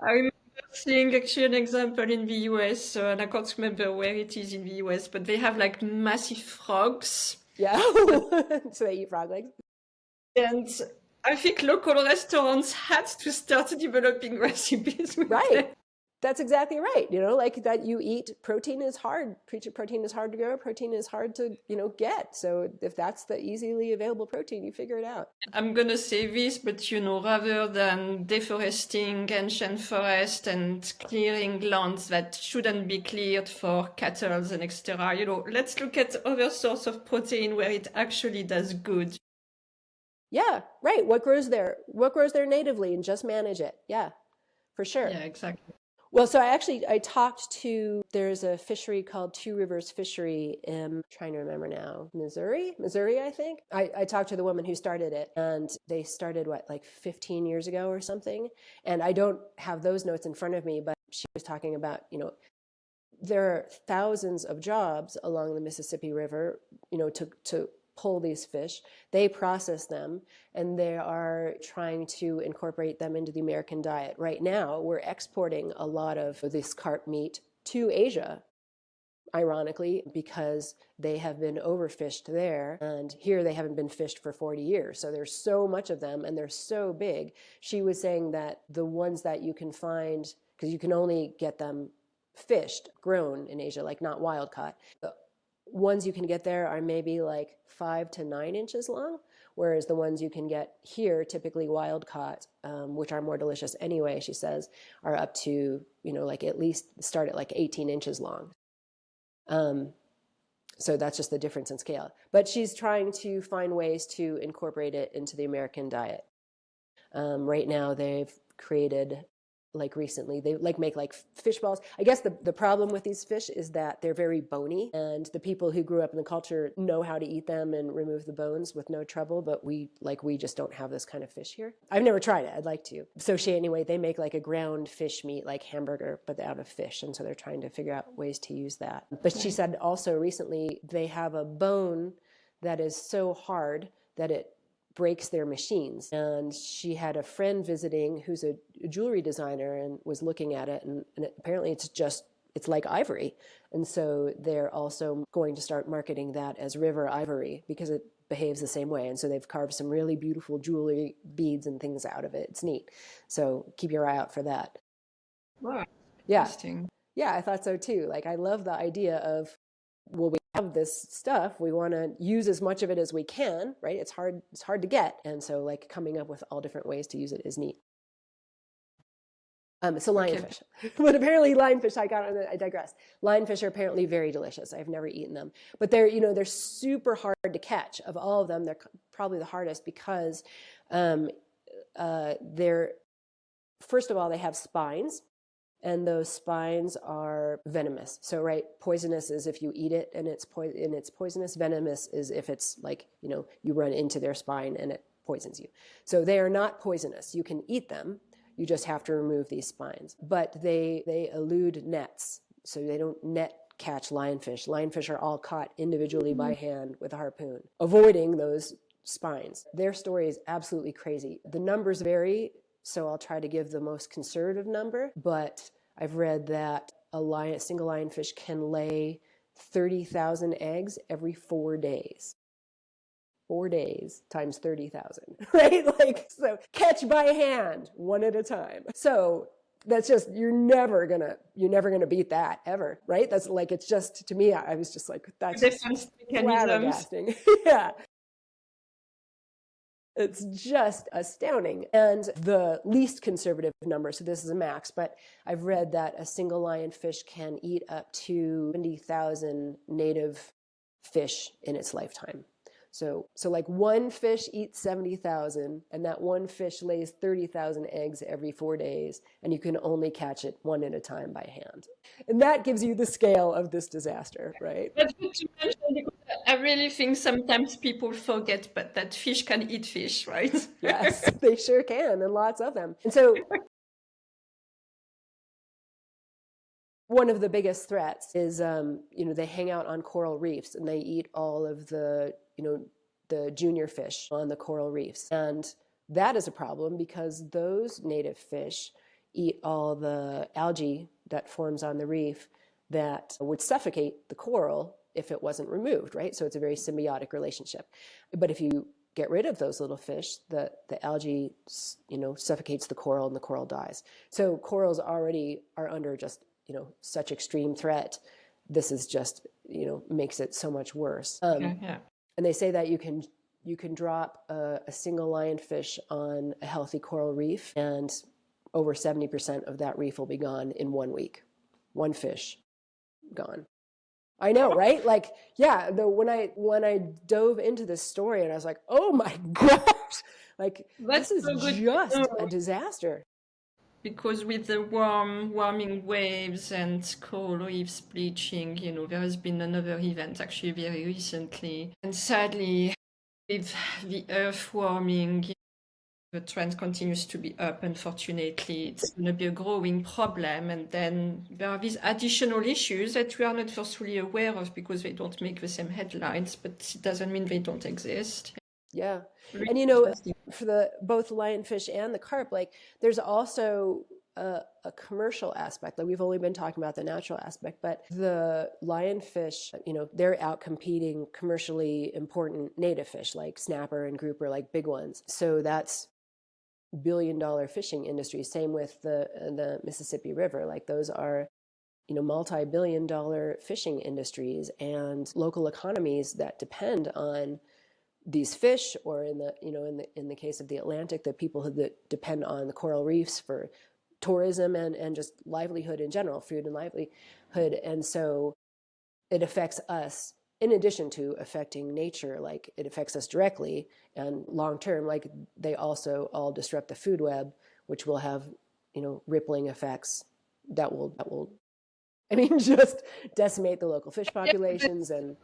I remember seeing actually an example in the US, and I can't remember where it is in the US, but they have like massive frogs. Yeah, so they eat frog legs. And I think local restaurants had to start developing recipes with them. That's exactly right. Like that you eat protein is hard. Protein is hard to grow. Protein is hard to, get. So if that's the easily available protein, you figure it out. I'm gonna say this, but rather than deforesting ancient forest and clearing lands that shouldn't be cleared for cattle and etc., let's look at other source of protein where it actually does good. Yeah, right. What grows there? What grows there natively, and just manage it. Yeah, for sure. Yeah, exactly. Well, so I talked to, there's a fishery called Two Rivers Fishery in, I'm trying to remember now, Missouri, I think. I talked to the woman who started it, and they started, like 15 years ago or something. And I don't have those notes in front of me, but she was talking about, there are thousands of jobs along the Mississippi River, to pull these fish. They process them, and they are trying to incorporate them into the American diet. Right now, we're exporting a lot of this carp meat to Asia, ironically, because they have been overfished there, and here they haven't been fished for 40 years. So there's so much of them, and they're so big. She was saying that the ones that you can find, because you can only get them fished, grown in Asia, like not wild caught, ones you can get there are maybe like 5 to 9 inches long, whereas the ones you can get here, typically wild caught, which are more delicious anyway, she says, are up to, like at least start at like 18 inches long. So that's just the difference in scale. But she's trying to find ways to incorporate it into the American diet. Right now, they've created, like recently, they make like fish balls. I guess the problem with these fish is that they're very bony, and the people who grew up in the culture know how to eat them and remove the bones with no trouble, but we just don't have this kind of fish here. I've never tried it. I'd like to. So they make like a ground fish meat, like hamburger, but out of fish, and so they're trying to figure out ways to use that. But she said also recently they have a bone that is so hard that it breaks their machines. And she had a friend visiting who's a jewelry designer and was looking at it, and apparently it's like ivory. And so they're also going to start marketing that as river ivory because it behaves the same way. And so they've carved some really beautiful jewelry beads and things out of it. It's neat. So keep your eye out for that. Wow. Yeah. Interesting. Yeah, I thought so too. Like, I love the idea of, well, we have this stuff, we want to use as much of it as we can, right? It's hard to get. And so like coming up with all different ways to use it is neat. So lionfish, but apparently lionfish, I digress. Lionfish are apparently very delicious. I've never eaten them, but they're super hard to catch. Of all of them, they're probably the hardest because first of all, they have spines. And those spines are venomous. So, right, poisonous is if you eat it and it's poisonous. Venomous is if it's like, you run into their spine and it poisons you. So they are not poisonous. You can eat them. You just have to remove these spines. But they elude nets. So they don't net catch lionfish. Lionfish are all caught individually by hand with a harpoon, avoiding those spines. Their story is absolutely crazy. The numbers vary. So I'll try to give the most conservative number, but I've read that a single lionfish can lay 30,000 eggs every 4 days. 4 days times 30,000, right? Like, so catch by hand, one at a time. So that's just, you're never gonna beat that ever, right? That's like, it's just, to me, I was just like, that's flabbergasting. Yeah. It's just astounding. And the least conservative number, so this is a max, but I've read that a single lionfish can eat up to 70,000 native fish in its lifetime. So like one fish eats 70,000, and that one fish lays 30,000 eggs every 4 days, and you can only catch it one at a time by hand. And that gives you the scale of this disaster, right? That's good to mention because I really think sometimes people forget, but that fish can eat fish, right? Yes, they sure can, and lots of them. And so one of the biggest threats is, they hang out on coral reefs and they eat all of the junior fish on the coral reefs. And that is a problem because those native fish eat all the algae that forms on the reef that would suffocate the coral if it wasn't removed, right? So it's a very symbiotic relationship. But if you get rid of those little fish, the algae, suffocates the coral and the coral dies. So corals already are under just, such extreme threat. This is just, makes it so much worse. Yeah. And they say that you can drop a single lionfish on a healthy coral reef, and over 70% of that reef will be gone in 1 week. One fish gone. I know, right? Like, yeah, when I dove into this story and I was like, oh my gosh, like That's this is so good to just know. a disaster. Because with the warming waves and coral reefs bleaching, there has been another event actually very recently. And sadly, with the earth warming, the trend continues to be up, unfortunately. It's going to be a growing problem. And then there are these additional issues that we are not forcefully aware of because they don't make the same headlines, but it doesn't mean they don't exist. Yeah. Really And interesting. for both lionfish and the carp, like there's also a commercial aspect. Like we've only been talking about the natural aspect, but the lionfish, they're out competing commercially important native fish like snapper and grouper, like big ones. So that's billion-dollar fishing industry. Same with the Mississippi River. Like those are multi-billion-dollar fishing industries and local economies that depend on these fish, or in the case of the Atlantic, the people that depend on the coral reefs for tourism and just livelihood in general, food and livelihood. And so it affects us in addition to affecting nature. Like it affects us directly and long term. Like they also all disrupt the food web, which will have rippling effects that will just decimate the local fish populations. And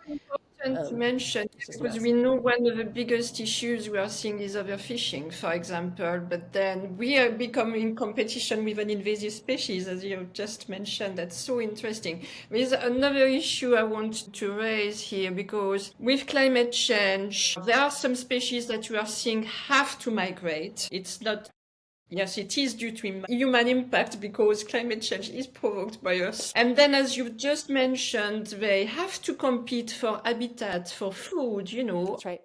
Important to mention, because we know one of the biggest issues we are seeing is overfishing, for example, but then we are becoming competition with an invasive species, as you just mentioned. That's so interesting. There's another issue I want to raise here, because with climate change, there are some species that we are seeing have to migrate. It's not. Yes, it is due to human impact because climate change is provoked by us. And then, as you just mentioned, they have to compete for habitat, for food, That's right.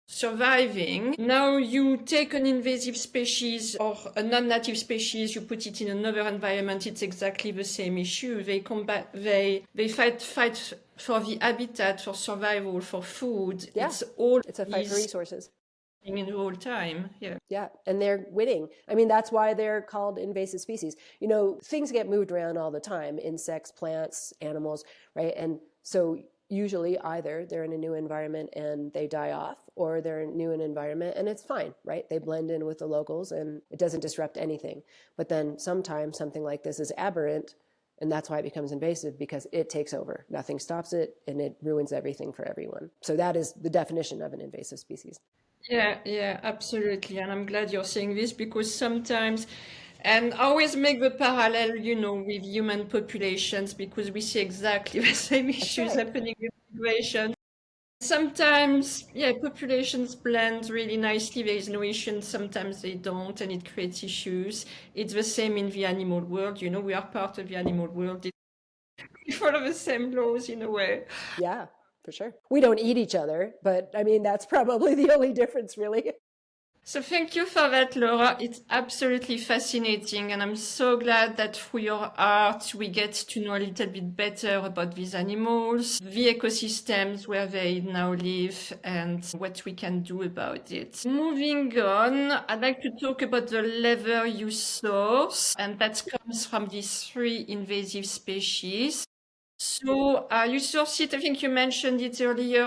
surviving. Now you take an invasive species or a non-native species, you put it in another environment, it's exactly the same issue. They fight for the habitat, for survival, for food. Yeah. It's a fight for resources. In the whole time. Yeah, and they're winning. That's why they're called invasive species. Things get moved around all the time, insects, plants, animals, right? And so usually either they're in a new environment and they die off, or they're new in an environment and it's fine, right? They blend in with the locals and it doesn't disrupt anything. But then sometimes something like this is aberrant, and that's why it becomes invasive, because it takes over. Nothing stops it and it ruins everything for everyone. So that is the definition of an invasive species. Yeah, absolutely. And I'm glad you're saying this, because sometimes, and I always make the parallel, with human populations, because we see exactly the same issues happening with migration. Sometimes, populations blend really nicely. There is no issue, and sometimes they don't, and it creates issues. It's the same in the animal world. We are part of the animal world. We follow the same laws in a way. Yeah. For sure. We don't eat each other, but that's probably the only difference, really. So thank you for that, Laura. It's absolutely fascinating, and I'm so glad that through your art we get to know a little bit better about these animals, the ecosystems where they now live, and what we can do about it. Moving on, I'd like to talk about the leather you source, and that comes from these 3 invasive species. So you source it, I think you mentioned it earlier,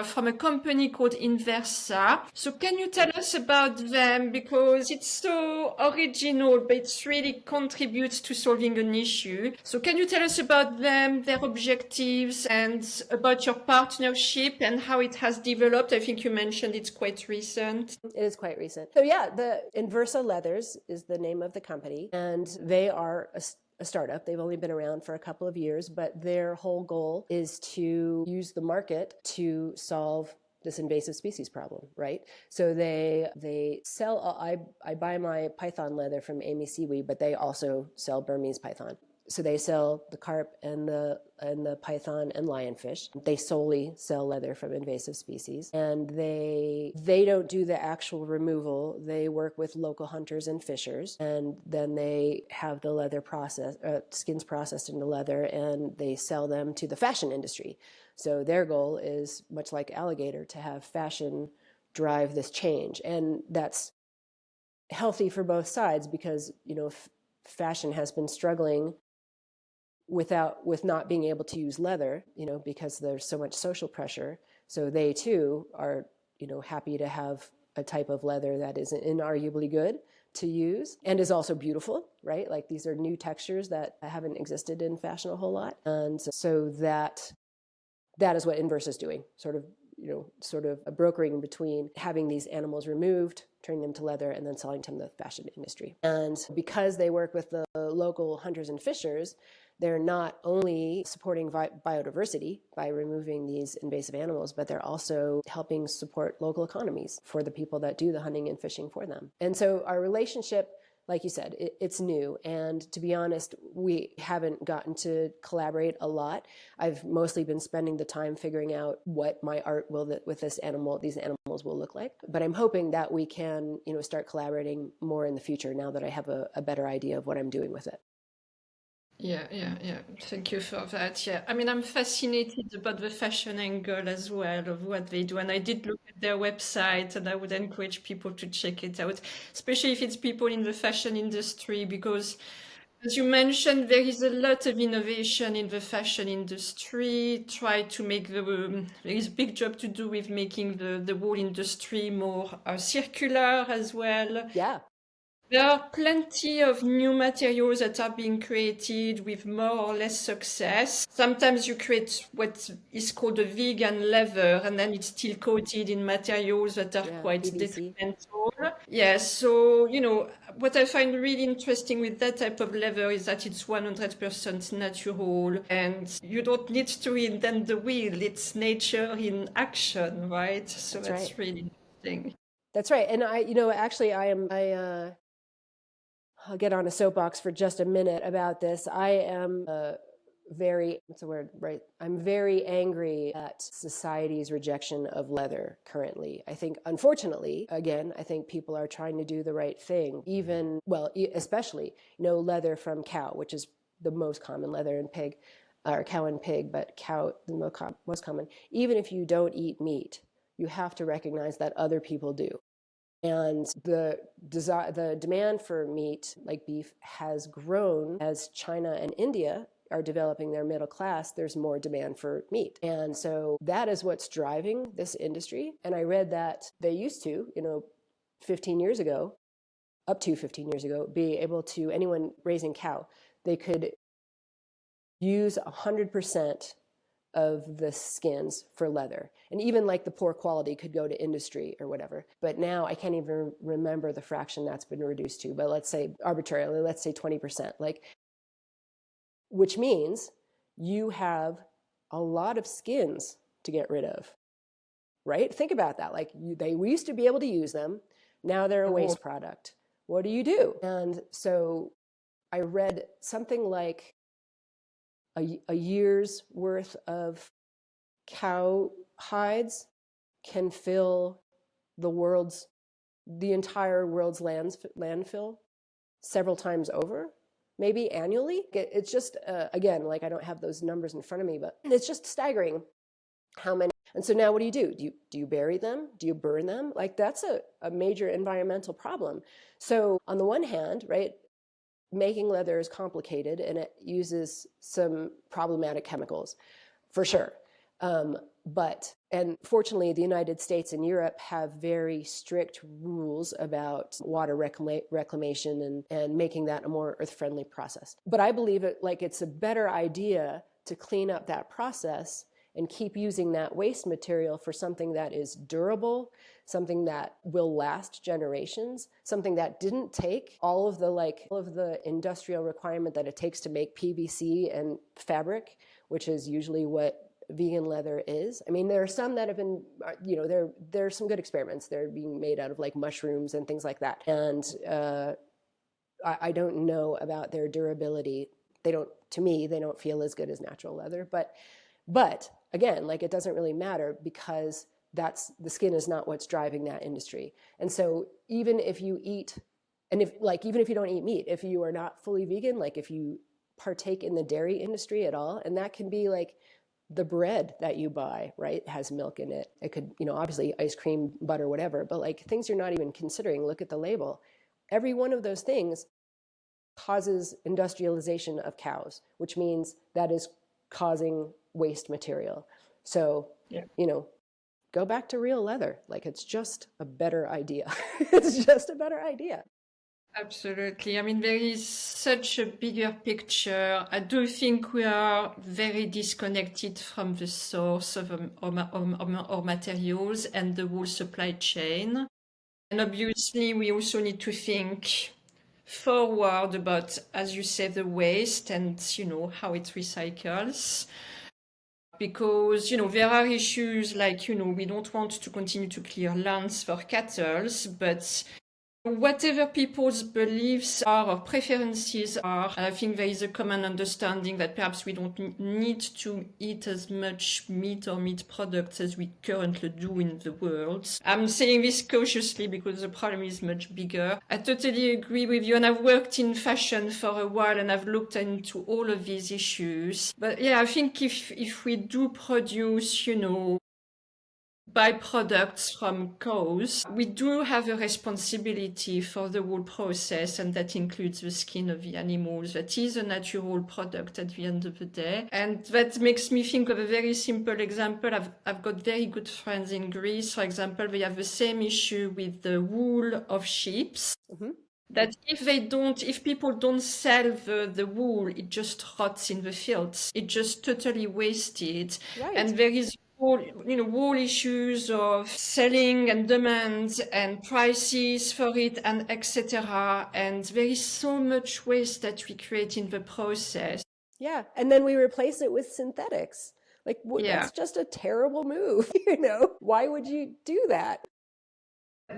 from a company called Invasive. So can you tell us about them? Because it's so original, but it really contributes to solving an issue. So can you tell us about them, their objectives, and about your partnership and how it has developed? I think you mentioned it's quite recent. It is quite recent. So yeah, the Inversa Leathers is the name of the company, and they are a startup. They've only been around for a couple of years, but their whole goal is to use the market to solve this invasive species problem, right? So they sell, I buy my python leather from Amy Seaweed, but they also sell Burmese python. So they sell the carp and the python and lionfish. They solely sell leather from invasive species, and they don't do the actual removal. They work with local hunters and fishers, and then they have the skins processed into leather, and they sell them to the fashion industry. So their goal is, much like alligator, to have fashion drive this change, and that's healthy for both sides because fashion has been struggling with not being able to use leather, because there's so much social pressure. So they too are, happy to have a type of leather that is inarguably good to use and is also beautiful, right? Like these are new textures that haven't existed in fashion a whole lot. And so that is what Inverse is doing, sort of a brokering between having these animals removed, turning them to leather, and then selling them to the fashion industry. And because they work with the local hunters and fishers, they're not only supporting biodiversity by removing these invasive animals, but they're also helping support local economies for the people that do the hunting and fishing for them. And so our relationship, like you said, it's new. And to be honest, we haven't gotten to collaborate a lot. I've mostly been spending the time figuring out what my art with these animals will look like. But I'm hoping that we can, start collaborating more in the future now that I have a better idea of what I'm doing with it. Yeah. Thank you for that. Yeah, I mean, I'm fascinated about the fashion angle as well of what they do. And I did look at their website, and I would encourage people to check it out, especially if it's people in the fashion industry, because as you mentioned, there is a lot of innovation in the fashion industry. There is a big job to do with making the whole industry more circular as well. Yeah. There are plenty of new materials that are being created with more or less success. Sometimes you create what is called a vegan leather, and then it's still coated in materials that are quite PVC. detrimental. Yeah, so, what I find really interesting with that type of leather is that it's 100% natural, and you don't need to reinvent the wheel. It's nature in action, right? So That's that's right. really interesting. That's right. And I'll get on a soapbox for just a minute about this. I am what's the word, right? I'm very angry at society's rejection of leather currently. I think, unfortunately, again, I think people are trying to do the right thing, especially, leather from cow, which is the most common, leather and pig, or cow and pig, but cow, the most common. Even if you don't eat meat, you have to recognize that other people do. And the demand for meat, like beef, has grown as China and India are developing their middle class. There's more demand for meat. And so that is what's driving this industry. And I read that they used to, 15 years ago, up to 15 years ago, be able to, anyone raising cow, they could use 100% of the skins for leather. And even like the poor quality could go to industry or whatever. But now I can't even remember the fraction that's been reduced to, but let's say arbitrarily, let's say 20%, which means you have a lot of skins to get rid of, right? Think about that. We used to be able to use them. Now they're a waste product. What do you do? And so I read something like a year's worth of cow hides can fill the entire world's landfill several times over, maybe annually. It's just, again, I don't have those numbers in front of me, but it's just staggering how many. And so now what do? Do you bury them? Do you burn them? That's a major environmental problem. So on the one hand, right, making leather is complicated and it uses some problematic chemicals, for sure. And fortunately, the United States and Europe have very strict rules about water reclamation and making that a more earth-friendly process. But I believe it's a better idea to clean up that process and keep using that waste material for something that is durable, something that will last generations, something that didn't take all of the industrial requirement that it takes to make PVC and fabric, which is usually what vegan leather is. I mean, there are some that have been, there are some good experiments. They're being made out of mushrooms and things like that. And I don't know about their durability they don't, to me, they don't feel as good as natural leather. But again, like, it doesn't really matter because the skin is not what's driving that industry. And so even if you eat, and even if you don't eat meat, if you are not fully vegan, like if you partake in the dairy industry at all, and that can be like the bread that you buy, right, has milk in it. It could, obviously ice cream, butter, whatever, but like things you're not even considering, look at the label. Every one of those things causes industrialization of cows, which means that is causing waste material. So, go back to real leather. Like, it's just a better idea. It's just a better idea. Absolutely. I mean, there is such a bigger picture. I do think we are very disconnected from the source of our materials and the whole supply chain. And obviously, we also need to think forward about, as you say, the waste and, how it recycles. Because, there are issues like, we don't want to continue to clear lands for cattle, but whatever people's beliefs are or preferences are, I think there is a common understanding that perhaps we don't need to eat as much meat or meat products as we currently do in the world. I'm saying this cautiously because the problem is much bigger. I totally agree with you, and I've worked in fashion for a while and I've looked into all of these issues. But yeah, I think if we do produce, byproducts from cows, we do have a responsibility for the whole process, and that includes the skin of the animals. That is a natural product at the end of the day. And that makes me think of a very simple example. I've got very good friends in Greece, for example. They have the same issue with the wool of sheep. Mm-hmm. That if people don't sell the wool, it just rots in the fields. It's just totally wasted. Right. And there is whole issues of selling and demand and prices for it and etc. And there is so much waste that we create in the process. Yeah, and then we replace it with synthetics. Like, that's just a terrible move. Why would you do that?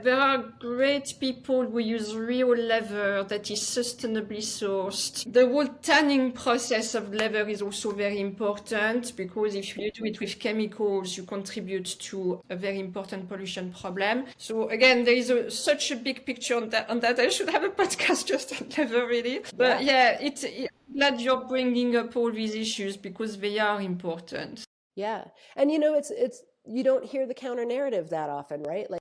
There are great people who use real leather that is sustainably sourced. The whole tanning process of leather is also very important, because if you do it with chemicals, you contribute to a very important pollution problem. So again, there is such a big picture on that. I should have a podcast just on leather, really. But I'm glad you're bringing up all these issues because they are important. Yeah. And it's you don't hear the counter narrative that often, right? Like,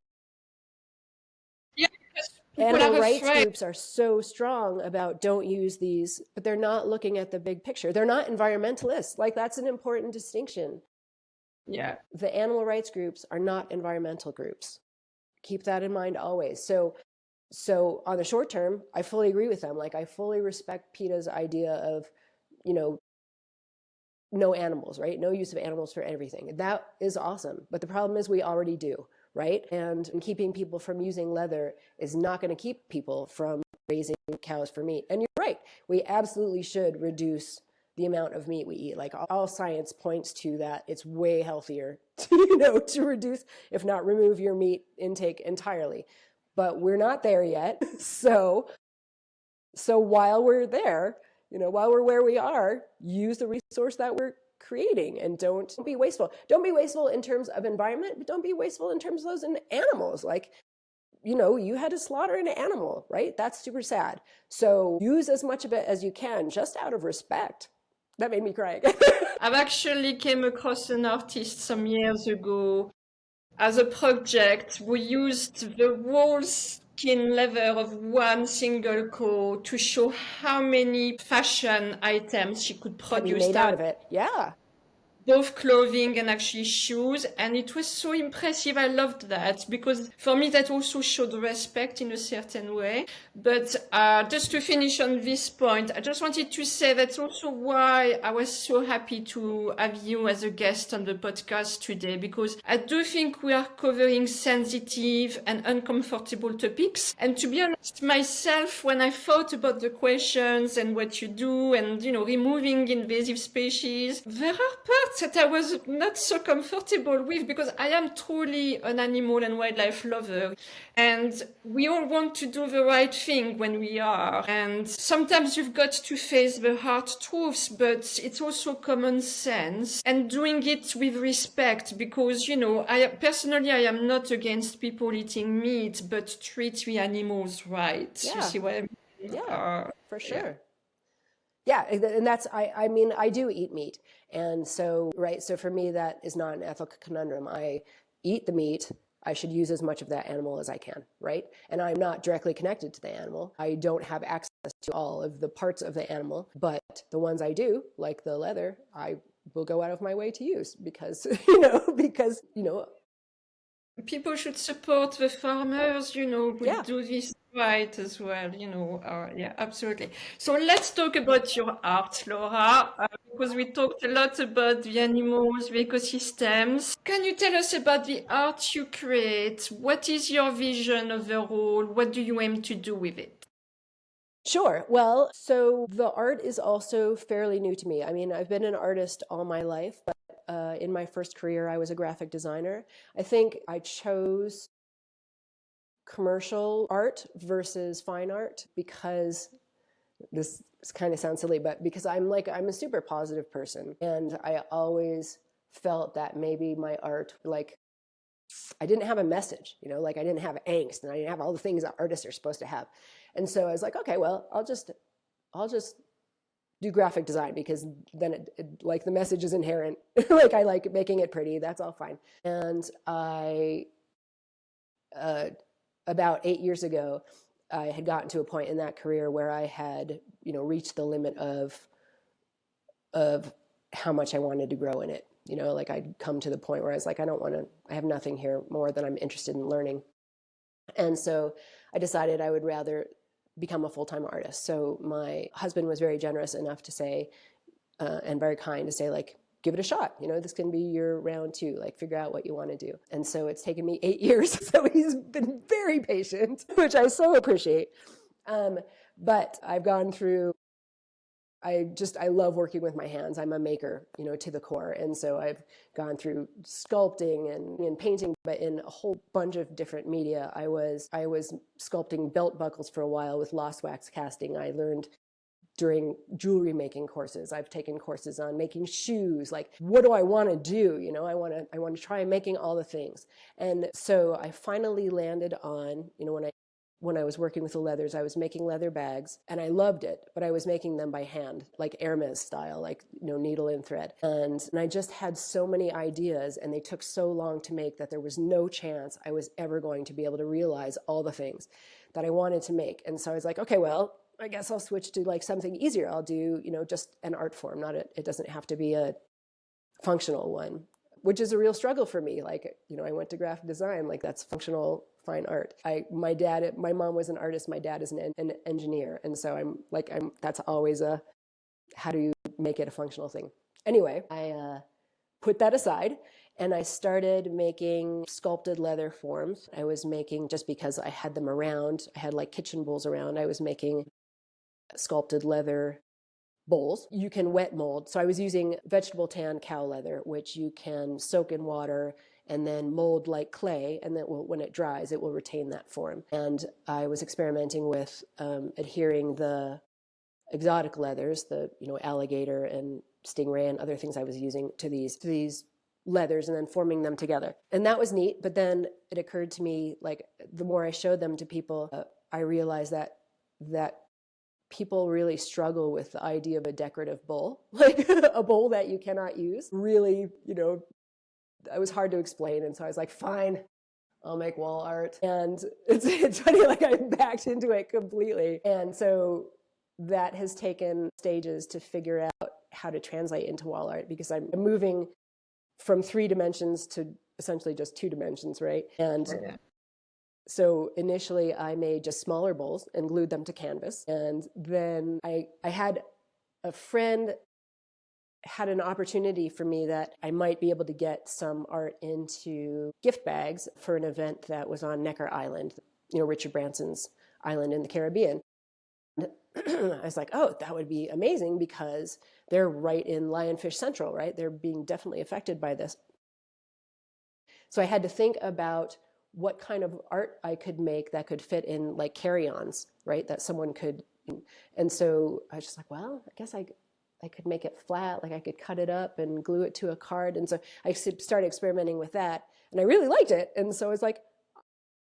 animal rights groups are so strong about don't use these, but they're not looking at the big picture. They're not environmentalists. Like, that's an important distinction. Yeah. The animal rights groups are not environmental groups. Keep that in mind always. So on the short term, I fully agree with them. Like, I fully respect PETA's idea of, no animals, right? No use of animals for everything. That is awesome. But the problem is we already do. Right? And keeping people from using leather is not going to keep people from raising cows for meat. And you're right. We absolutely should reduce the amount of meat we eat. Like, all science points to that. It's way healthier to reduce, if not remove, your meat intake entirely. But we're not there yet. So while we're there, while we're where we are, use the resource that we're creating, and don't be wasteful. Don't be wasteful in terms of environment, but don't be wasteful in terms of those animals. Like, you had to slaughter an animal, right? That's super sad. So use as much of it as you can, just out of respect. That made me cry again. I've actually came across an artist some years ago as a project who used the whole skin leather of one single cow to show how many fashion items she could produce out of it. Yeah. Both clothing and actually shoes. And it was so impressive. I loved that, because for me that also showed respect in a certain way. But just to finish on this point, I just wanted to say that's also why I was so happy to have you as a guest on the podcast today, because I do think we are covering sensitive and uncomfortable topics. And to be honest, myself, when I thought about the questions and what you do and, removing invasive species, there are parts that I was not so comfortable with, because I am truly an animal and wildlife lover. And we all want to do the right thing when we are. And sometimes you've got to face the hard truths, but it's also common sense and doing it with respect, because, I personally, I am not against people eating meat, but treat the animals right. Yeah. You see what I mean? Yeah, for sure. Yeah, and that's, I mean, I do eat meat. And so, right, so for me, that is not an ethical conundrum. I eat the meat. I should use as much of that animal as I can, right? And I'm not directly connected to the animal. I don't have access to all of the parts of the animal, but the ones I do, like the leather, I will go out of my way to use because, people should support the farmers, who yeah. do this right as well, yeah, absolutely. So let's talk about your art, Laura, because we talked a lot about the animals, the ecosystems. Can you tell us about the art you create? What is your vision overall? What do you aim to do with it? Sure. Well, so the art is also fairly new to me. I mean, I've been an artist all my life, but in my first career, I was a graphic designer. I think I chose commercial art versus fine art because this kind of sounds silly, but because I'm a super positive person. And I always felt that maybe my art, like, I didn't have a message, like I didn't have angst and I didn't have all the things that artists are supposed to have. And so I was like, okay, well, I'll just do graphic design because then like the message is inherent. Like I like making it pretty. That's all fine. And I, about 8 years ago, I had gotten to a point in that career where I had, reached the limit of how much I wanted to grow in it. Like I'd come to the point where I was like, I have nothing here more than I'm interested in learning. And so I decided I would rather become a full-time artist. So my husband was very generous enough to say, and very kind to say, like, give it a shot. This can be your round two, like figure out what you want to do. And so it's taken me 8 years. So he's been very patient, which I so appreciate. But I've gone through, I love working with my hands. I'm a maker, to the core. And so I've gone through sculpting and painting, but in a whole bunch of different media. I was sculpting belt buckles for a while with lost wax casting. I learned during jewelry making courses. I've taken courses on making shoes. Like, what do I want to do? I want to try making all the things. And so I finally landed on, when I was working with the leathers, I was making leather bags and I loved it, but I was making them by hand, like Hermes style, like, needle and thread. And I just had so many ideas and they took so long to make that there was no chance I was ever going to be able to realize all the things that I wanted to make. And so I was like, okay, well, I guess I'll switch to like something easier. I'll do, just an art form, it doesn't have to be a functional one, which is a real struggle for me. Like, I went to graphic design, like that's functional fine art. My mom was an artist. My dad is an engineer. And so that's always how do you make it a functional thing? Anyway, I put that aside and I started making sculpted leather forms. I was making, just because I had them around, I had like kitchen bowls around, I was making sculpted leather bowls. You can wet mold. So I was using vegetable tan cow leather, which you can soak in water and then mold like clay. And then when it dries, it will retain that form. And I was experimenting with adhering the exotic leathers, the alligator and stingray and other things I was using to these leathers and then forming them together. And that was neat. But then it occurred to me, like, the more I showed them to people, I realized that people really struggle with the idea of a decorative bowl, like a bowl that you cannot use. Really, it was hard to explain. And so I was like, fine, I'll make wall art. And it's funny, like I backed into it completely. And so that has taken stages to figure out how to translate into wall art, because I'm moving from 3 dimensions to essentially just 2 dimensions, right? And so initially I made just smaller bowls and glued them to canvas. And then I had a friend had an opportunity for me that I might be able to get some art into gift bags for an event that was on Necker Island, Richard Branson's island in the Caribbean. I was like, oh, that would be amazing because they're right in Lionfish Central, right? They're being definitely affected by this. So I had to think about what kind of art I could make that could fit in like carry-ons, right? That someone could. And so I was just like, well, I guess I could make it flat, like I could cut it up and glue it to a card. And so I started experimenting with that, and I really liked it. And so I was like,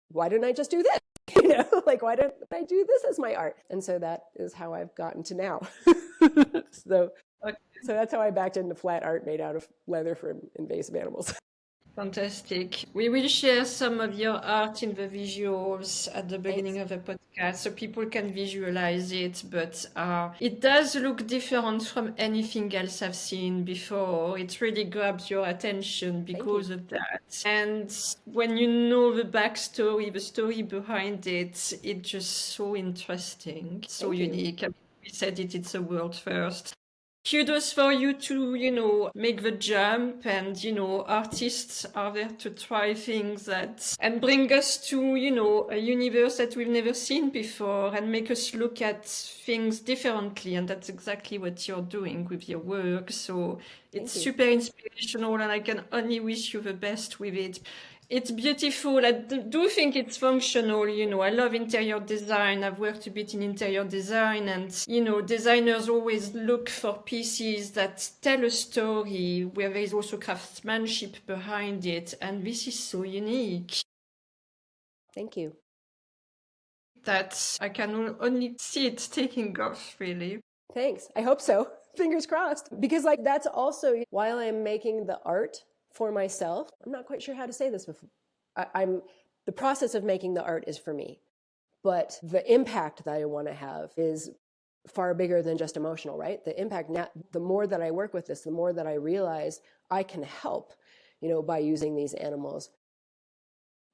why didn't I just do this? You know, like, why didn't I do this as my art? And so that is how I've gotten to now. So, Okay. so that's how I backed into flat art made out of leather from invasive animals. Fantastic. We will share some of your art in the visuals at the beginning Thanks. of the podcast so people can visualize it. But it does look different from anything else I've seen before. It really grabs your attention because of that. And when you know the backstory, the story behind it, it's just so interesting, so Thank you. unique. I mean, we said it, it's a world first. Kudos for you to, make the jump, and, artists are there to try things and bring us to, a universe that we've never seen before and make us look at things differently. And that's exactly what you're doing with your work. So it's super inspirational, and I can only wish you the best with it. It's beautiful. I do think it's functional. I love interior design. I've worked a bit in interior design, and, designers always look for pieces that tell a story where there is also craftsmanship behind it. And this is so unique Thank you. that I can only see it taking off, really. Thanks. I hope so. Fingers crossed. Because like that's also while I'm making the art for myself, I'm not quite sure how to say this before. I'm the process of making the art is for me, but the impact that I want to have is far bigger than just emotional, right? The impact, the more that I work with this, the more that I realize I can help, by using these animals.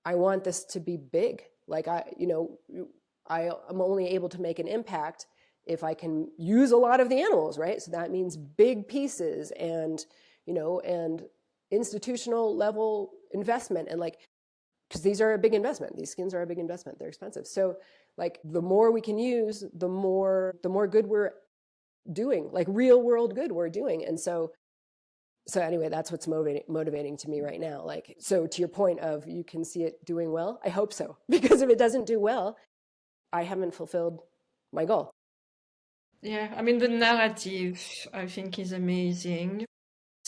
I want this to be big. Like I'm only able to make an impact if I can use a lot of the animals, right? So that means big pieces and institutional level investment, and like, because these are a big investment. These skins are a big investment. They're expensive. So like the more we can use, the more good we're doing, like real world good we're doing. And so anyway, that's what's motivating to me right now. Like, so to your point of you can see it doing well, I hope so. Because if it doesn't do well, I haven't fulfilled my goal. Yeah, I mean, the narrative, I think, is amazing.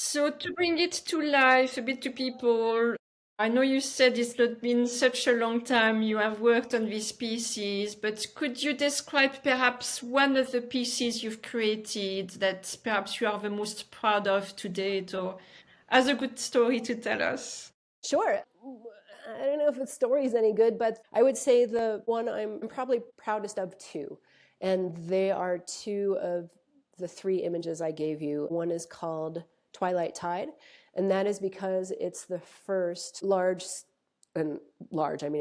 So to bring it to life a bit to people, I know you said it's not been such a long time you have worked on these pieces, but could you describe perhaps one of the pieces you've created that perhaps you are the most proud of to date, or has a good story to tell us? Sure. I don't know if the story's any good, but I would say the one I'm probably proudest of two. And they are two of the three images I gave you. One is called Twilight Tide, and that is because it's the first large, I mean,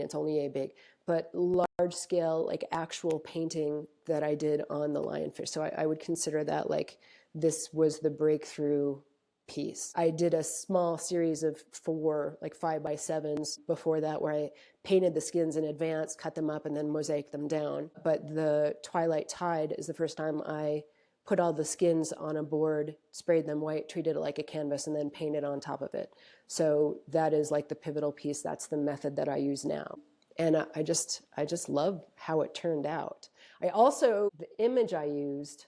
it's only a big, but large scale, like actual painting that I did on the lionfish. So I would consider that like this was the breakthrough piece. I did a small series of 4, like 5x7s before that, where I painted the skins in advance, cut them up, and then mosaiced them down. But the Twilight Tide is the first time I put all the skins on a board, sprayed them white, treated it like a canvas, and then painted on top of it. So that is like the pivotal piece. That's the method that I use now. And I just love how it turned out. The image I used,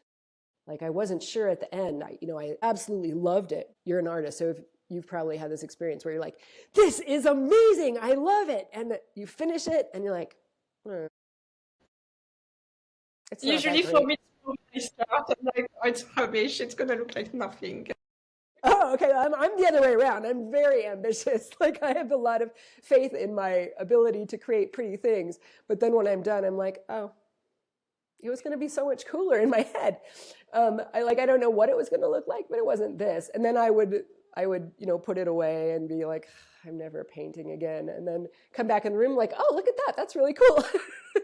like I wasn't sure at the end. I absolutely loved it. You're an artist, so you've probably had this experience where you're like, this is amazing, I love it. And you finish it and you're like, it's not Usually that for great. me, I start, I'm like, oh, it's rubbish, it's gonna look like nothing. Oh, okay. I'm the other way around. I'm very ambitious. Like I have a lot of faith in my ability to create pretty things. But then when I'm done, I'm like, oh, it was going to be so much cooler in my head. I don't know what it was going to look like, but it wasn't this. And then I would put it away and be like, I'm never painting again. And then come back in the room like, oh, look at that. That's really cool.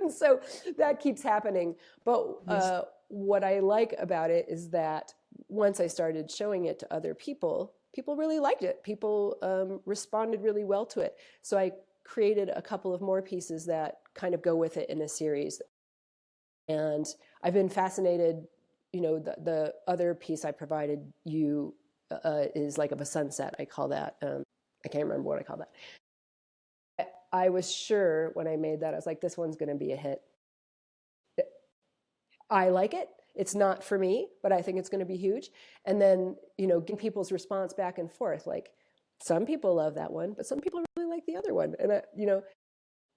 And so that keeps happening. But what I like about it is that once I started showing it to other people, people really liked it. People responded really well to it. So I created a couple of more pieces that kind of go with it in a series. And I've been fascinated, the other piece I provided you is like of a sunset. I call that, I can't remember what I call that. I was sure when I made that, I was like, this one's going to be a hit. I like it. It's not for me, but I think it's going to be huge. And then, getting people's response back and forth. Like, some people love that one, but some people really like the other one. And,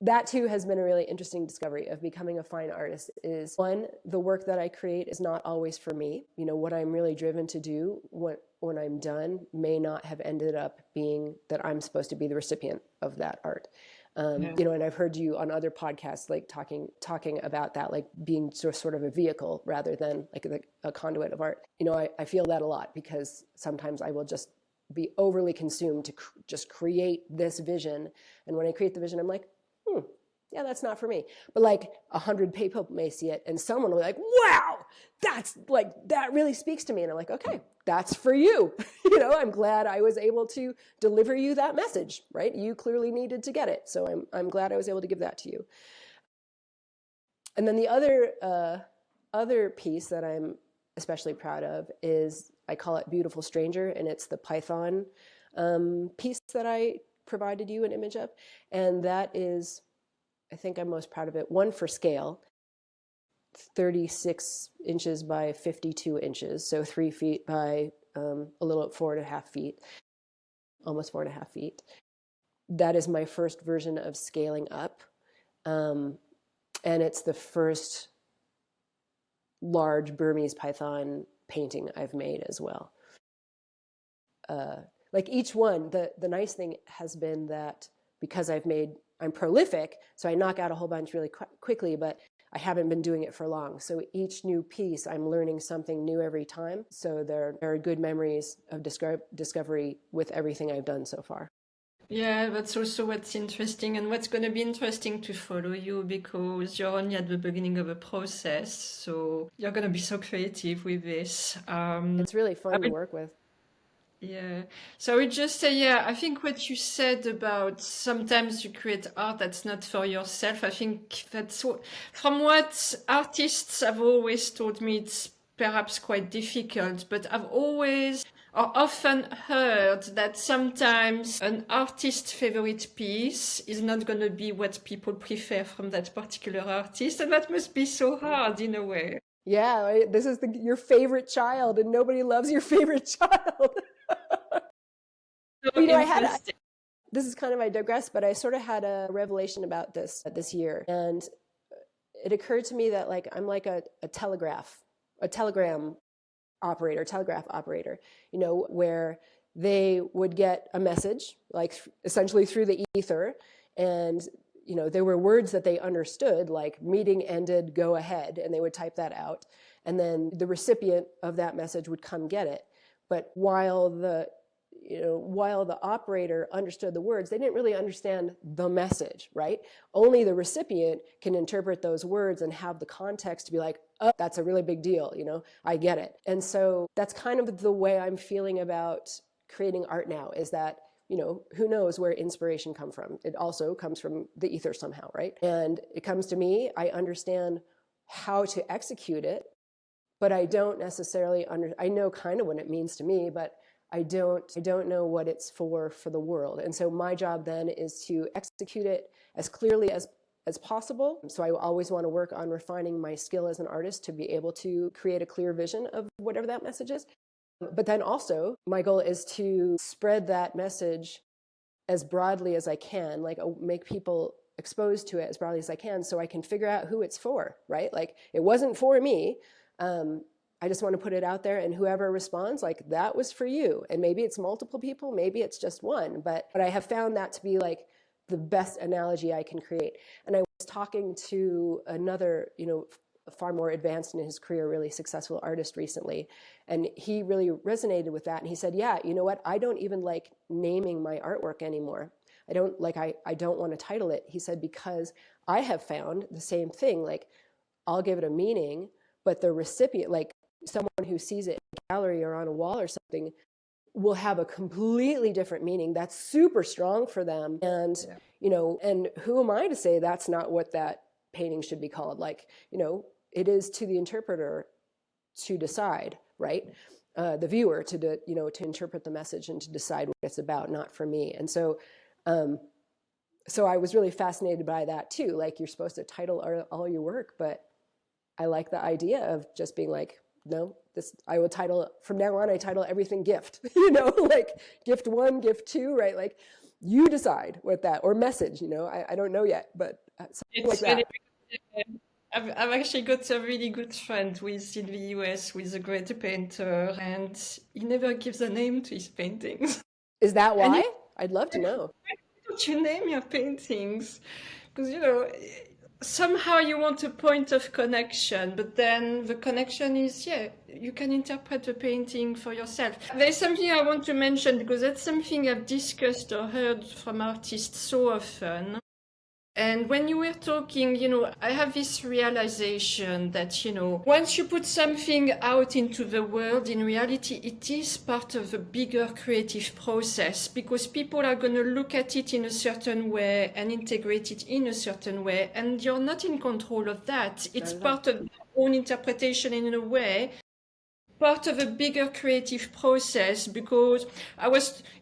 that too has been a really interesting discovery of becoming a fine artist. Is one, the work that I create is not always for me. What I'm really driven to do when I'm done may not have ended up being that I'm supposed to be the recipient of that art. And I've heard you on other podcasts, like talking about that, like being sort of a vehicle rather than like a conduit of art. I feel that a lot, because sometimes I will just be overly consumed to just create this vision. And when I create the vision, I'm like, yeah, that's not for me. But like 100 people may see it, and someone will be like, wow, that really speaks to me. And I'm like, okay, that's for you. I'm glad I was able to deliver you that message, right? You clearly needed to get it. So I'm glad I was able to give that to you. And then the other piece that I'm especially proud of is, I call it Beautiful Stranger, and it's the Python piece that I provided you an image of. And that is, I think I'm most proud of it. One, for scale, 36 inches by 52 inches. So 3 feet by a little 4.5 feet, almost 4.5 feet. That is my first version of scaling up. And it's the first large Burmese python painting I've made as well. Like each one, the nice thing has been that because I'm prolific, so I knock out a whole bunch really quickly, but I haven't been doing it for long. So each new piece, I'm learning something new every time. So there are good memories of discovery with everything I've done so far. Yeah, that's also what's interesting, and what's going to be interesting to follow you, because you're only at the beginning of a process, so you're going to be so creative with this. It's really fun to work with. Yeah. So I would just say, yeah, I think what you said about sometimes you create art that's not for yourself, I think that's from what artists have always told me, it's perhaps quite difficult, but I've always or often heard that sometimes an artist's favorite piece is not going to be what people prefer from that particular artist, and that must be so hard in a way. Yeah, this is your favorite child, and nobody loves your favorite child. This is kind of, I digress, but I sort of had a revelation about this year. And it occurred to me that like I'm like a telegram operator, where they would get a message, like essentially through the ether. And, there were words that they understood, like meeting ended, go ahead. And they would type that out. And then the recipient of that message would come get it. But while the operator understood the words, they didn't really understand the message, right? Only the recipient can interpret those words and have the context to be like, oh, that's a really big deal, I get it. And so that's kind of the way I'm feeling about creating art now, is that, who knows where inspiration comes from? It also comes from the ether somehow, right? And it comes to me, I understand how to execute it, but I don't necessarily I know kind of what it means to me, but I don't know what it's for the world. And so my job then is to execute it as clearly as possible. So I always want to work on refining my skill as an artist to be able to create a clear vision of whatever that message is. But then also my goal is to spread that message as broadly as I can, like make people exposed to it as broadly as I can, so I can figure out who it's for, right? Like it wasn't for me. I just want to put it out there, and whoever responds, like that was for you. And maybe it's multiple people, maybe it's just one, but I have found that to be like the best analogy I can create. And I was talking to another, far more advanced in his career, really successful artist recently. And he really resonated with that. And he said, yeah, you know what? I don't even like naming my artwork anymore. I don't want to title it. He said, because I have found the same thing, like I'll give it a meaning, but the recipient, like someone who sees it in a gallery or on a wall or something, will have a completely different meaning that's super strong for them. And, and who am I to say that's not what that painting should be called? Like, it is to the interpreter to decide, right? The viewer to interpret the message and to decide what it's about, not for me. And so, so I was really fascinated by that too. Like, you're supposed to title all your work, but I like the idea of just being like, no, I will title from now on. I title everything gift, like gift 1, gift 2, right? Like, you decide what that, or message, I don't know yet, but something like It's really, that. I've actually got a really good friend who is in the US, who is a great painter, and he never gives a name to his paintings. Is that And why? I'd love to know. why don't you name your paintings? Because, somehow you want a point of connection, but then the connection is, you can interpret the painting for yourself. There's something I want to mention, because that's something I've discussed or heard from artists so often. And when you were talking, I have this realization that, once you put something out into the world, in reality, it is part of a bigger creative process, because people are going to look at it in a certain way and integrate it in a certain way. And you're not in control of that. It's part of their own interpretation in a way, part of a bigger creative process. Because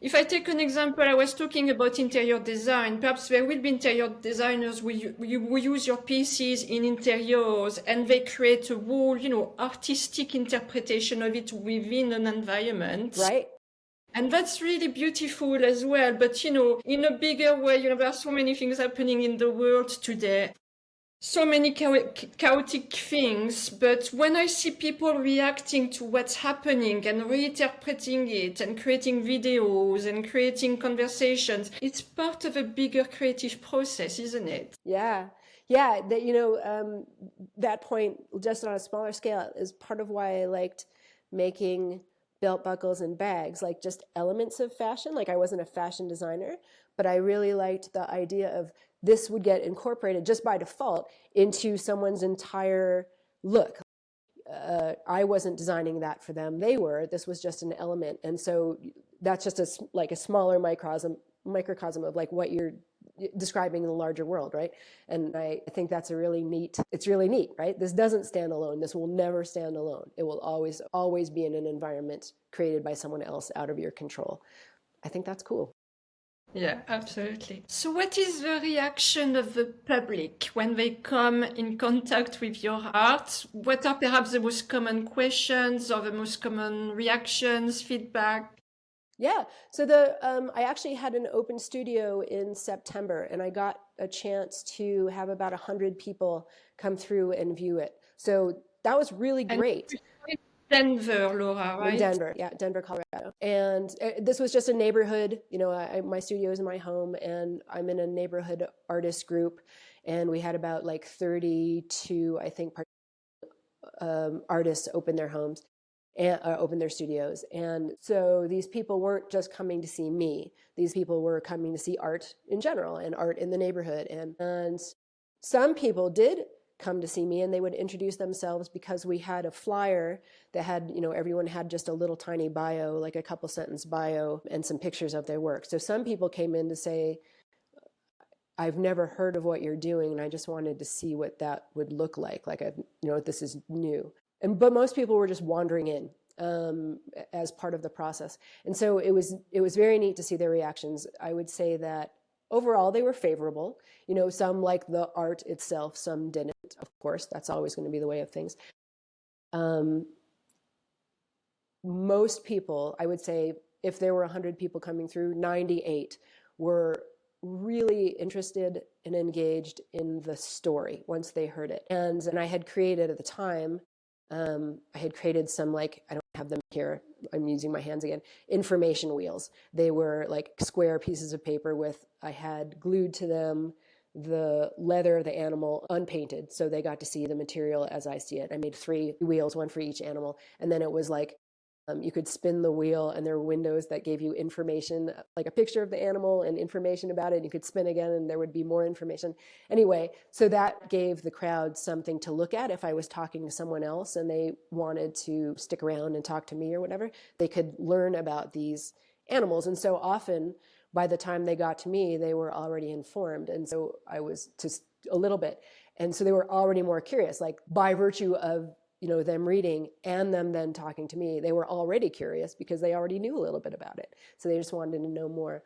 if I take an example, I was talking about interior design. Perhaps there will be interior designers who use your pieces in interiors, and they create a whole, artistic interpretation of it within an environment. Right. And that's really beautiful as well. But, in a bigger way, there are so many things happening in the world today. So many chaotic things, but when I see people reacting to what's happening and reinterpreting it and creating videos and creating conversations, it's part of a bigger creative process, isn't it? Yeah. That point, just on a smaller scale, is part of why I liked making belt buckles and bags, like just elements of fashion. Like, I wasn't a fashion designer, but I really liked the idea of this would get incorporated just by default into someone's entire look. I wasn't designing that for them. They were. This was just an element. And so that's just a smaller microcosm of like what you're describing in the larger world, right? And I think that's it's really neat, right? This doesn't stand alone. This will never stand alone. It will always be in an environment created by someone else out of your control. I think that's cool. Yeah, absolutely. So what is the reaction of the public when they come in contact with your art? What are perhaps the most common questions or the most common reactions, feedback? Yeah, so I actually had an open studio in September, and I got a chance to have about 100 people come through and view it. So that was really great. Denver, Laura, right? In Denver, yeah, Denver, Colorado. And this was just a neighborhood. My studio is in my home, and I'm in a neighborhood artist group, and we had about like 32, I think, artists open their homes and open their studios. And so these people weren't just coming to see me. These people were coming to see art in general and art in the neighborhood. And some people did come to see me, and they would introduce themselves, because we had a flyer that had, everyone had just a little tiny bio, like a couple sentence bio and some pictures of their work. So some people came in to say, I've never heard of what you're doing, and I just wanted to see what that would look like. Like, this is new. But most people were just wandering in as part of the process. And so it was very neat to see their reactions. I would say that overall, they were favorable. Some liked the art itself, some didn't. Of course, that's always going to be the way of things. Most people, I would say, if there were 100 people coming through, 98 were really interested and engaged in the story once they heard it. And I had created at the time, I had created some, like, I don't have them here, I'm using my hands again, information wheels. They were like square pieces of paper I had glued to them the leather of the animal unpainted, so they got to see the material as I see it. I made 3 wheels, one for each animal, and then it was like you could spin the wheel, and there were windows that gave you information, like a picture of the animal and information about it. You could spin again, and there would be more information. Anyway, so that gave the crowd something to look at. If I was talking to someone else and they wanted to stick around and talk to me or whatever, they could learn about these animals. And so often, by the time they got to me, they were already informed. And so I was just a little bit. And so they were already more curious, like by virtue of, them reading and them then talking to me, they were already curious because they already knew a little bit about it. So they just wanted to know more.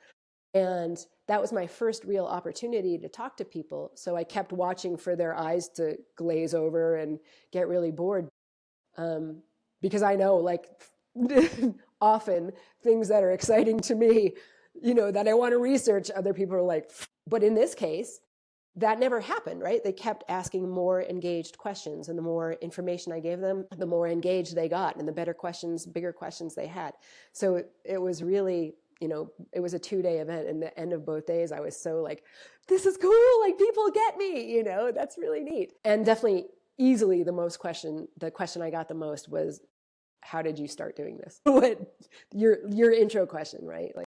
And that was my first real opportunity to talk to people. So I kept watching for their eyes to glaze over and get really bored. Because I know, like, often things that are exciting to me, that I want to research, other people are like, but in this case, that never happened, right? They kept asking more engaged questions, and the more information I gave them, the more engaged they got, and the better questions, bigger questions they had. So it was really, it was a 2-day event, and the end of both days, I was so like, this is cool, like people get me, that's really neat. And definitely easily the question I got the most was, how did you start doing this? What your intro question, right? Like,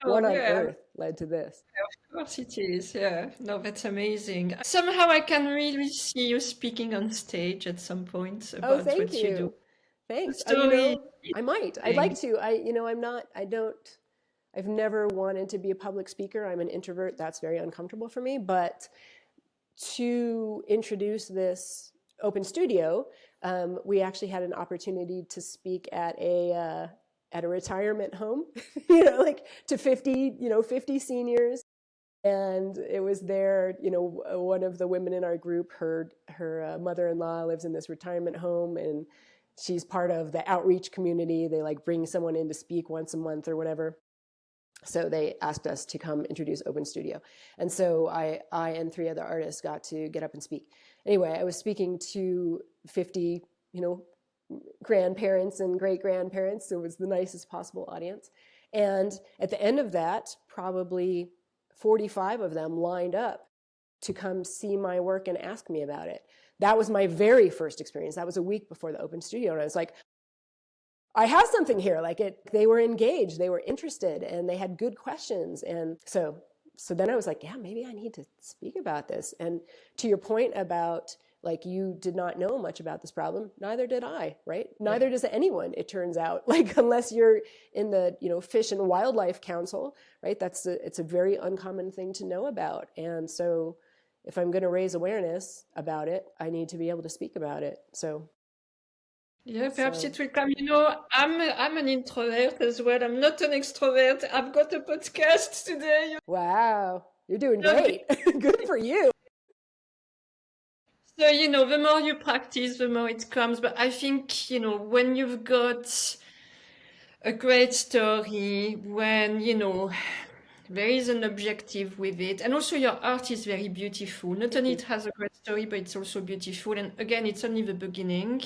what on earth led to this? Of course it is. Yeah. No, that's amazing. Somehow I can really see you speaking on stage at some point about Thank what you do. you. Thanks. Story. I might. I'd like to. I've never wanted to be a public speaker. I'm an introvert. That's very uncomfortable for me. But to introduce this open studio, we actually had an opportunity to speak at a retirement home, like to 50 seniors. And it was there, one of the women in our group, her mother-in-law lives in this retirement home, and she's part of the outreach community. They like bring someone in to speak once a month or whatever. So they asked us to come introduce Open Studio. And so I and 3 other artists got to get up and speak. Anyway, I was speaking to 50, grandparents and great-grandparents. So it was the nicest possible audience. And at the end of that, probably 45 of them lined up to come see my work and ask me about it. That was my very first experience. That was a week before the Open Studio. And I was like, I have something here. Like they were engaged, they were interested, and they had good questions. And so then I was like, yeah, maybe I need to speak about this. And to your point about, like, you did not know much about this problem, neither did I, right? Neither does anyone, it turns out, like, unless you're in the, Fish and Wildlife Council, right? It's a very uncommon thing to know about. And so if I'm going to raise awareness about it, I need to be able to speak about it. So yeah, perhaps it will come. I'm an introvert as well. I'm not an extrovert. I've got a podcast today. Wow, you're doing great. Good for you. So, the more you practice, the more it comes. But I think, when you've got a great story, when, there is an objective with it, and also your art is very beautiful. Not only it has a great story, but it's also beautiful. And again, it's only the beginning.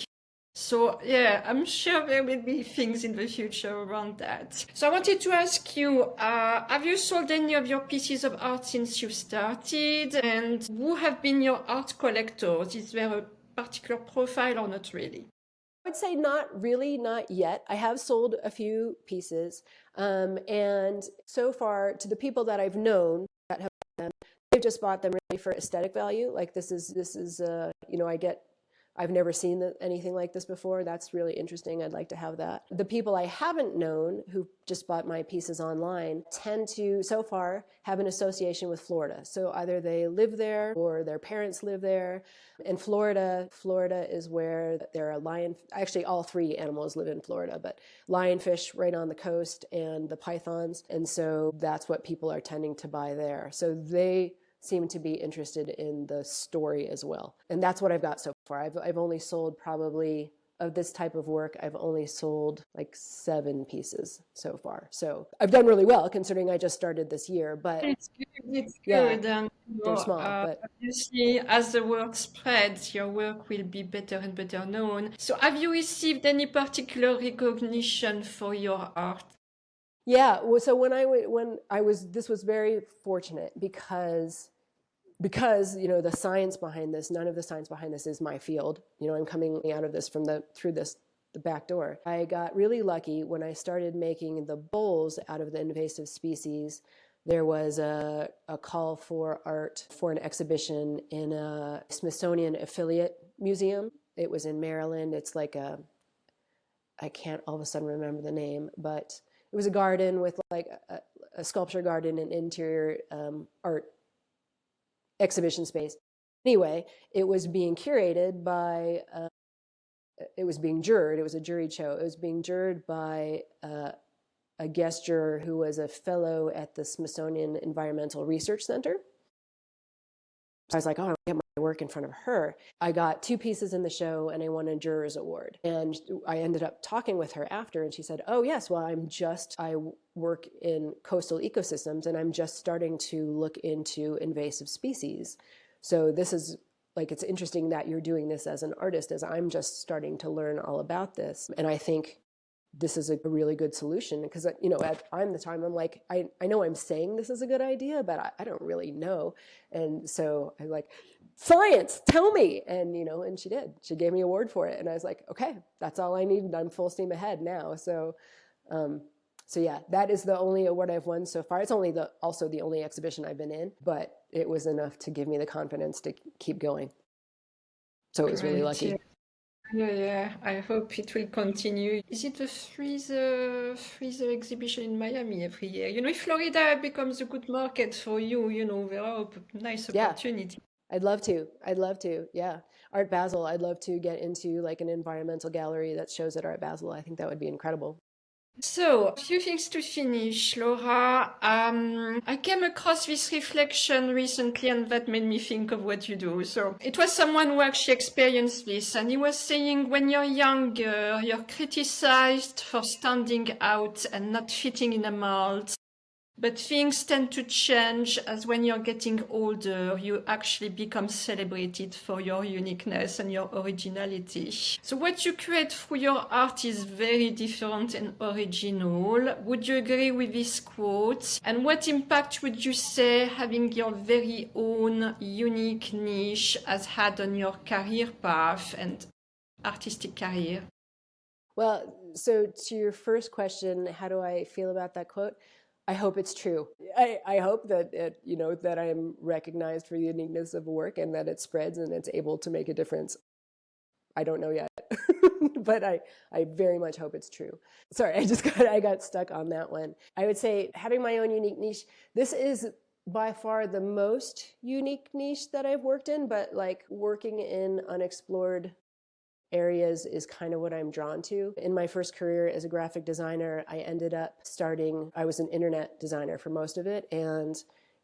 So yeah, I'm sure there will be things in the future around that. So I wanted to ask you, have you sold any of your pieces of art since you started? And who have been your art collectors? Is there a particular profile or not really? I would say not really, not yet. I have sold a few pieces. And so far, to the people that I've known that have bought them, they've just bought them really for aesthetic value. Like this is I've never seen anything like this before. That's really interesting. I'd like to have that. The people I haven't known who just bought my pieces online tend to, so far, have an association with Florida. So either they live there or their parents live there. In Florida is where there are actually all 3 animals live in Florida, but lionfish right on the coast and the pythons. And so that's what people are tending to buy there. So they seem to be interested in the story as well. And that's what I've got so far. I've only sold probably, of this type of work, I've only sold like 7 pieces so far. So I've done really well considering I just started this year, but it's good. Yeah, And they're small, but obviously as the word spreads, your work will be better and better known. So have you received any particular recognition for your art? yeah. So this was very fortunate because the science behind this, none of the science behind this is my field. I'm coming out of this through the back door. I got really lucky when I started making the bowls out of the invasive species. There was a call for art for an exhibition in a Smithsonian affiliate museum. It was in Maryland. It's like I can't all of a sudden remember the name, but it was a garden with like a sculpture garden and interior art exhibition space. Anyway, it was being curated by, it was being jurred, it was a juried show. It was being jurred by a guest juror who was a fellow at the Smithsonian Environmental Research Center. So I was like, oh, I get my work in front of her. I got 2 pieces in the show and I won a juror's award. And I ended up talking with her after, and she said, oh yes, well, I work in coastal ecosystems and I'm just starting to look into invasive species. So this is like, it's interesting that you're doing this as an artist, as I'm just starting to learn all about this. And I think this is a really good solution, because, you know, at the time I'm like, I know I'm saying this is a good idea, but I don't really know. And so I'm like, science, tell me. And, you know, and she did. She gave me an award for it. And I was like, okay, that's all I need. I'm full steam ahead now. So yeah, that is the only award I've won so far. It's also the only exhibition I've been in, but it was enough to give me the confidence to keep going. So it was really lucky. Yeah, I hope it will continue. Is it the Freezer exhibition in Miami every year? You know, if Florida becomes a good market for you, you know, there are nice opportunities. I'd love to. Yeah. Art Basel, I'd love to get into like an environmental gallery that shows at Art Basel. I think that would be incredible. So, a few things to finish, Laura. I came across this reflection recently, and that made me think of what you do. So, it was someone who actually experienced this, and he was saying, when you're younger, you're criticized for standing out and not fitting in a mold. But things tend to change as when you're getting older, you actually become celebrated for your uniqueness and your originality. So what you create through your art is very different and original. Would you agree with this quote? And what impact would you say having your very own unique niche has had on your career path and artistic career? Well, so to your first question, how do I feel about that quote? I hope it's true. I hope that that I am recognized for the uniqueness of work and that it spreads and it's able to make a difference. I don't know yet, but I very much hope it's true. Sorry, I got stuck on that one. I would say having my own unique niche. This is by far the most unique niche that I've worked in, but like working in unexplored areas is kind of what I'm drawn to. In my first career as a graphic designer, I was an internet designer for most of it, and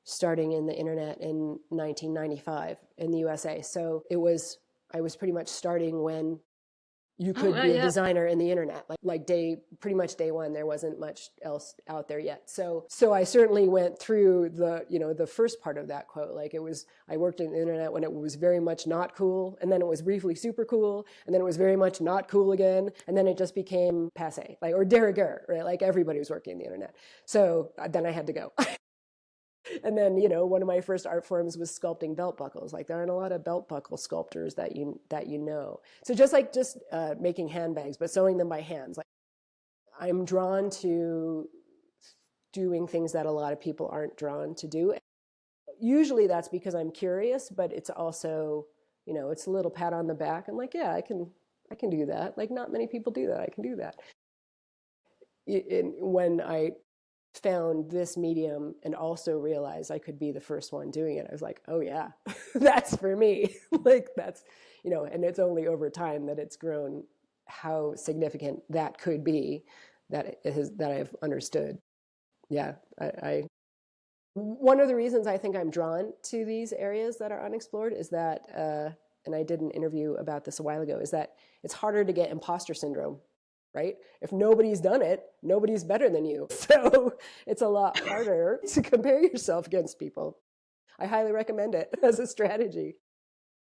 starting in the internet in 1995 in the USA. So I was pretty much starting when you could be a designer in the internet, pretty much day one. There wasn't much else out there yet. So I certainly went through the first part of that quote. Like I worked in the internet when it was very much not cool, and then it was briefly super cool, and then it was very much not cool again, and then it just became passé, or de rigueur, right? Like everybody was working in the internet. So then I had to go. And then, one of my first art forms was sculpting belt buckles. Like there aren't a lot of belt buckle sculptors that you know. So just making handbags, but sewing them by hands. Like I'm drawn to doing things that a lot of people aren't drawn to do. Usually that's because I'm curious, but it's also, it's a little pat on the back. I'm like, yeah, I can do that. Like not many people do that. I can do that. When I found this medium and also realized I could be the first one doing it, I was like, oh yeah, that's for me. Like that's, and it's only over time that it's grown how significant that could be, that I've understood. Yeah, one of the reasons I think I'm drawn to these areas that are unexplored is that, and I did an interview about this a while ago, is that it's harder to get imposter syndrome. Right? If nobody's done it, nobody's better than you. So it's a lot harder to compare yourself against people. I highly recommend it as a strategy.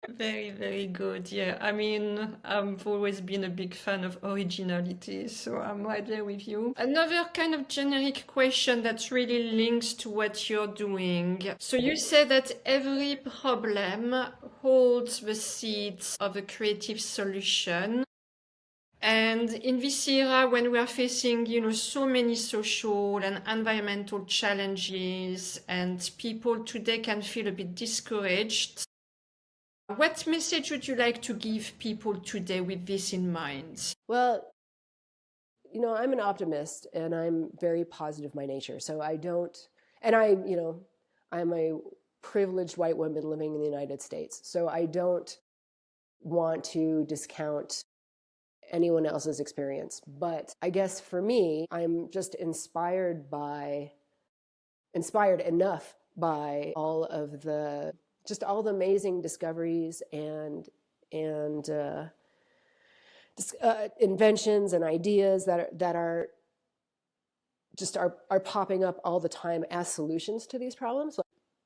Very, very good. Yeah, I mean, I've always been a big fan of originality, so I'm right there with you. Another kind of generic question that really links to what you're doing. So you say that every problem holds the seeds of a creative solution. And in this era, when we are facing, so many social and environmental challenges, and people today can feel a bit discouraged, what message would you like to give people today with this in mind? Well, I'm an optimist and I'm very positive by nature. So I'm a privileged white woman living in the United States. So I don't want to discount anyone else's experience. But I guess for me, I'm just inspired enough by all the amazing discoveries and inventions and ideas that are popping up all the time as solutions to these problems,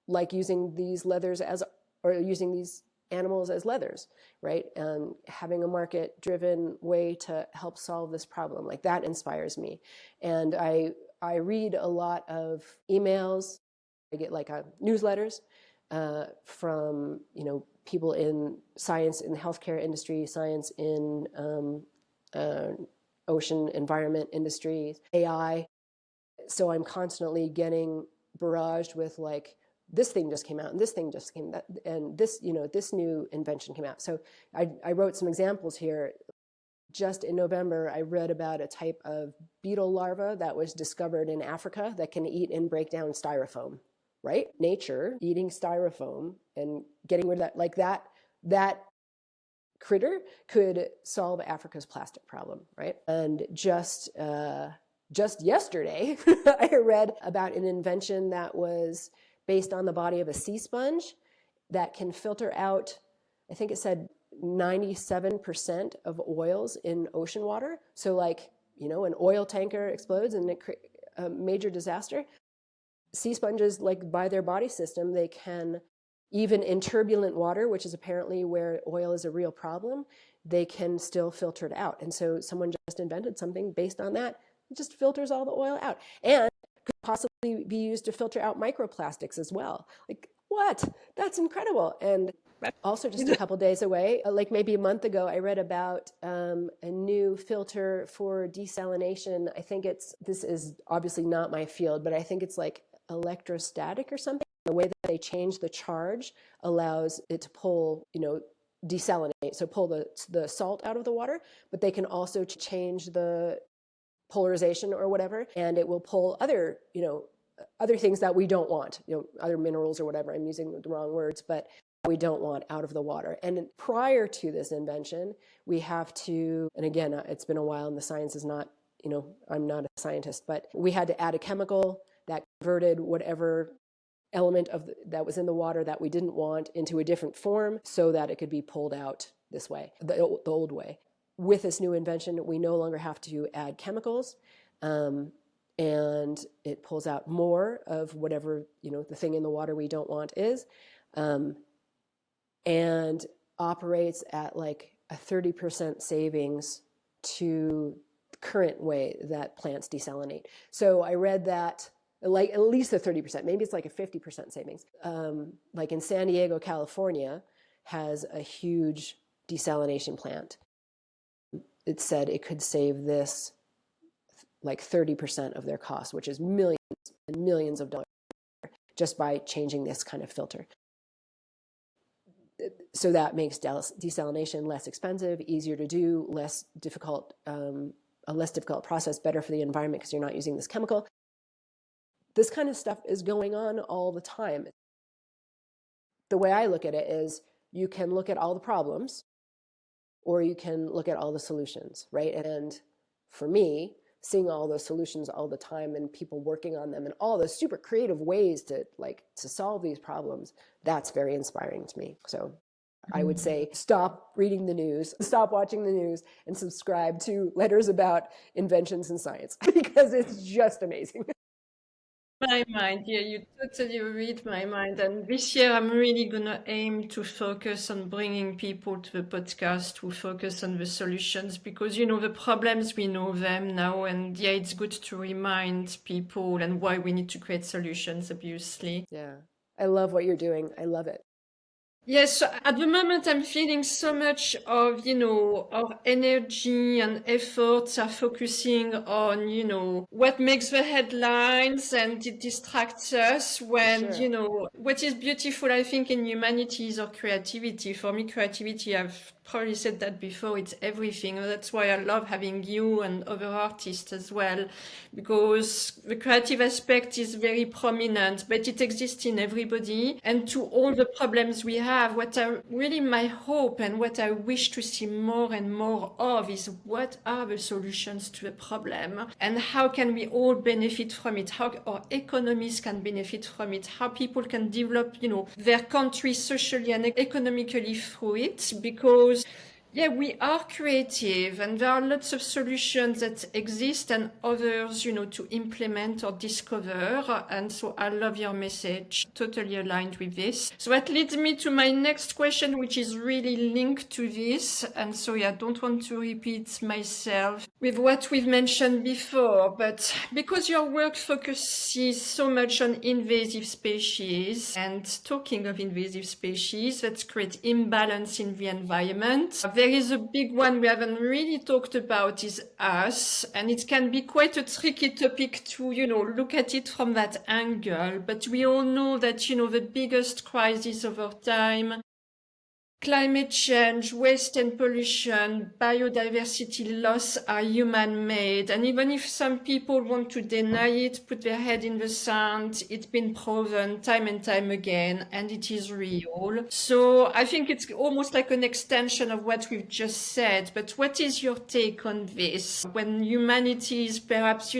like using these using these animals as leathers, right? And having a market-driven way to help solve this problem, like that inspires me. And I read a lot of emails. I get newsletters from people in science in the healthcare industry, science in ocean environment industries, AI. So I'm constantly getting barraged with this thing just came out, and this thing just came out, and this new invention came out. So I wrote some examples here. Just in November, I read about a type of beetle larva that was discovered in Africa that can eat and break down styrofoam, right? Nature eating styrofoam and getting rid of that, that critter could solve Africa's plastic problem, right? And just yesterday, I read about an invention that was based on the body of a sea sponge that can filter out, I think it said 97% of oils in ocean water. So an oil tanker explodes and it creates a major disaster. Sea sponges, by their body system, they can, even in turbulent water, which is apparently where oil is a real problem, they can still filter it out. And so someone just invented something based on that. It just filters all the oil out. And could possibly be used to filter out microplastics as well. What? That's incredible. And also just a couple days away, maybe a month ago, I read about a new filter for desalination. I think this is obviously not my field, but I think it's electrostatic or something. The way that they change the charge allows it to pull, desalinate, so pull the salt out of the water, but they can also change the polarization or whatever, and it will pull other things that we don't want, other minerals or whatever. I'm using the wrong words, but we don't want out of the water. And prior to this invention, we have to, and again, it's been a while and the science is not, I'm not a scientist, but we had to add a chemical that converted whatever element that was in the water that we didn't want into a different form so that it could be pulled out this way, the old way. With this new invention, we no longer have to add chemicals, and it pulls out more of whatever, the thing in the water we don't want is, and operates at a 30% savings to the current way that plants desalinate. So I read that at least a 30%, maybe it's a 50% savings. In San Diego, California, has a huge desalination plant. It said it could save this 30% of their cost, which is millions and millions of dollars just by changing this kind of filter. So that makes desalination less expensive, easier to do, a less difficult process, better for the environment because you're not using this chemical. This kind of stuff is going on all the time. The way I look at it is you can look at all the problems or you can look at all the solutions, right? And for me, seeing all those solutions all the time and people working on them and all those super creative ways to solve these problems, that's very inspiring to me. So I would say stop reading the news, stop watching the news, and subscribe to Letters About Inventions in Science because it's just amazing. My mind, yeah, you totally read my mind. And this year, I'm really going to aim to focus on bringing people to the podcast who focus on the solutions because, the problems, we know them now. And yeah, it's good to remind people and why we need to create solutions, obviously. Yeah, I love what you're doing. I love it. Yes, so at the moment I'm feeling so much of, our energy and efforts are focusing on, what makes the headlines and it distracts us when, Sure. what is beautiful, I think, in humanity is our creativity. For me, creativity have probably said that before, it's everything. And that's why I love having you and other artists as well, because the creative aspect is very prominent, but it exists in everybody. And to all the problems we have, what are really my hope and what I wish to see more and more of is what are the solutions to the problem and how can we all benefit from it, how our economies can benefit from it, how people can develop, their country socially and economically through it, because yeah, we are creative and there are lots of solutions that exist and others, to implement or discover. And so I love your message, totally aligned with this. So that leads me to my next question, which is really linked to this. And so yeah, I don't want to repeat myself with what we've mentioned before, but because your work focuses so much on invasive species, and talking of invasive species that create imbalance in the environment, there is a big one we haven't really talked about is us, and it can be quite a tricky topic to, look at it from that angle, but we all know that, the biggest crisis of our time, climate change, waste and pollution, biodiversity loss are human-made. And even if some people want to deny it, put their head in the sand, it's been proven time and time again, and it is real. So I think it's almost like an extension of what we've just said. But what is your take on this? When humanity is perhaps,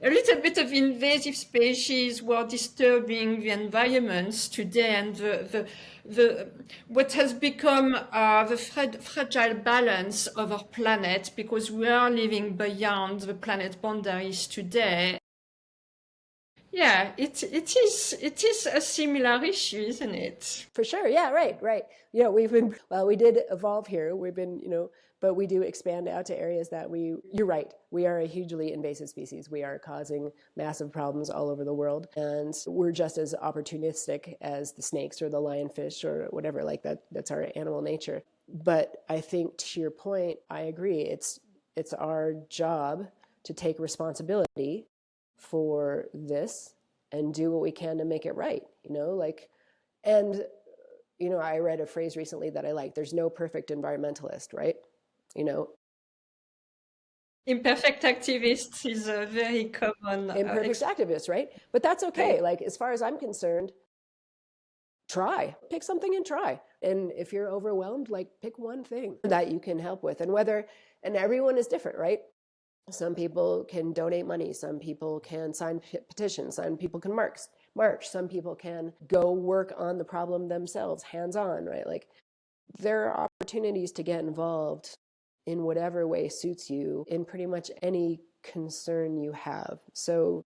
a little bit of invasive species were disturbing the environments today, and the what has become the fragile balance of our planet, because we are living beyond the planet boundaries today. Yeah, it is a similar issue, isn't it? For sure. Yeah, right. We did evolve here. We've been, but we do expand out to areas that you're right. We are a hugely invasive species. We are causing massive problems all over the world. And we're just as opportunistic as the snakes or the lionfish or whatever like that. That's our animal nature. But I think to your point, I agree. It's our job to take responsibility for this and do what we can to make it right, and I read a phrase recently that I like. There's no perfect environmentalist, right? Imperfect activist is a very common imperfect activist, right? But that's okay. Like, as far as I'm concerned, pick something and try. And if you're overwhelmed, pick one thing that you can help with. And everyone is different, right? Some people can donate money. Some people can sign petitions. Some people can march. Some people can go work on the problem themselves, hands-on, right? There are opportunities to get involved in whatever way suits you in pretty much any concern you have. So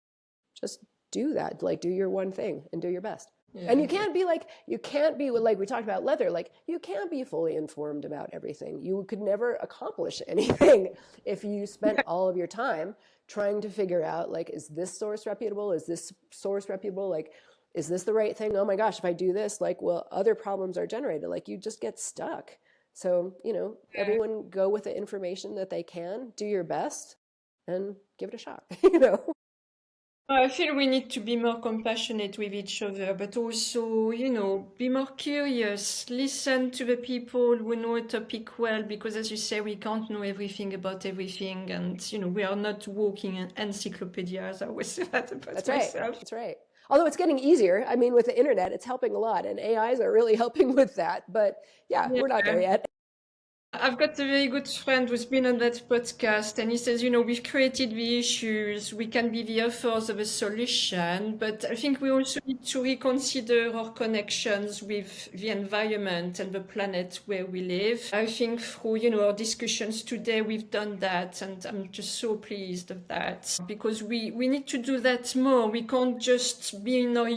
just do that. Do your one thing and do your best. Yeah. And you can't be like we talked about leather, you can't be fully informed about everything. You could never accomplish anything if you spent all of your time trying to figure out, is this source reputable? Is this source reputable? Is this the right thing? Oh my gosh, if I do this, other problems are generated. You just get stuck. So, everyone go with the information that they can, do your best, and give it a shot, I feel we need to be more compassionate with each other, but also, be more curious, listen to the people who know a topic well, because as you say, we can't know everything about everything, and, we are not walking encyclopedias. I always say that about myself. That's right. Although it's getting easier. I mean, with the internet, it's helping a lot, and AIs are really helping with that. But yeah, we're not there yet. I've got a very good friend who's been on that podcast, and he says, we've created the issues, we can be the authors of a solution, but I think we also need to reconsider our connections with the environment and the planet where we live. I think through, our discussions today, we've done that, and I'm just so pleased of that, because we need to do that more. We can't just be in our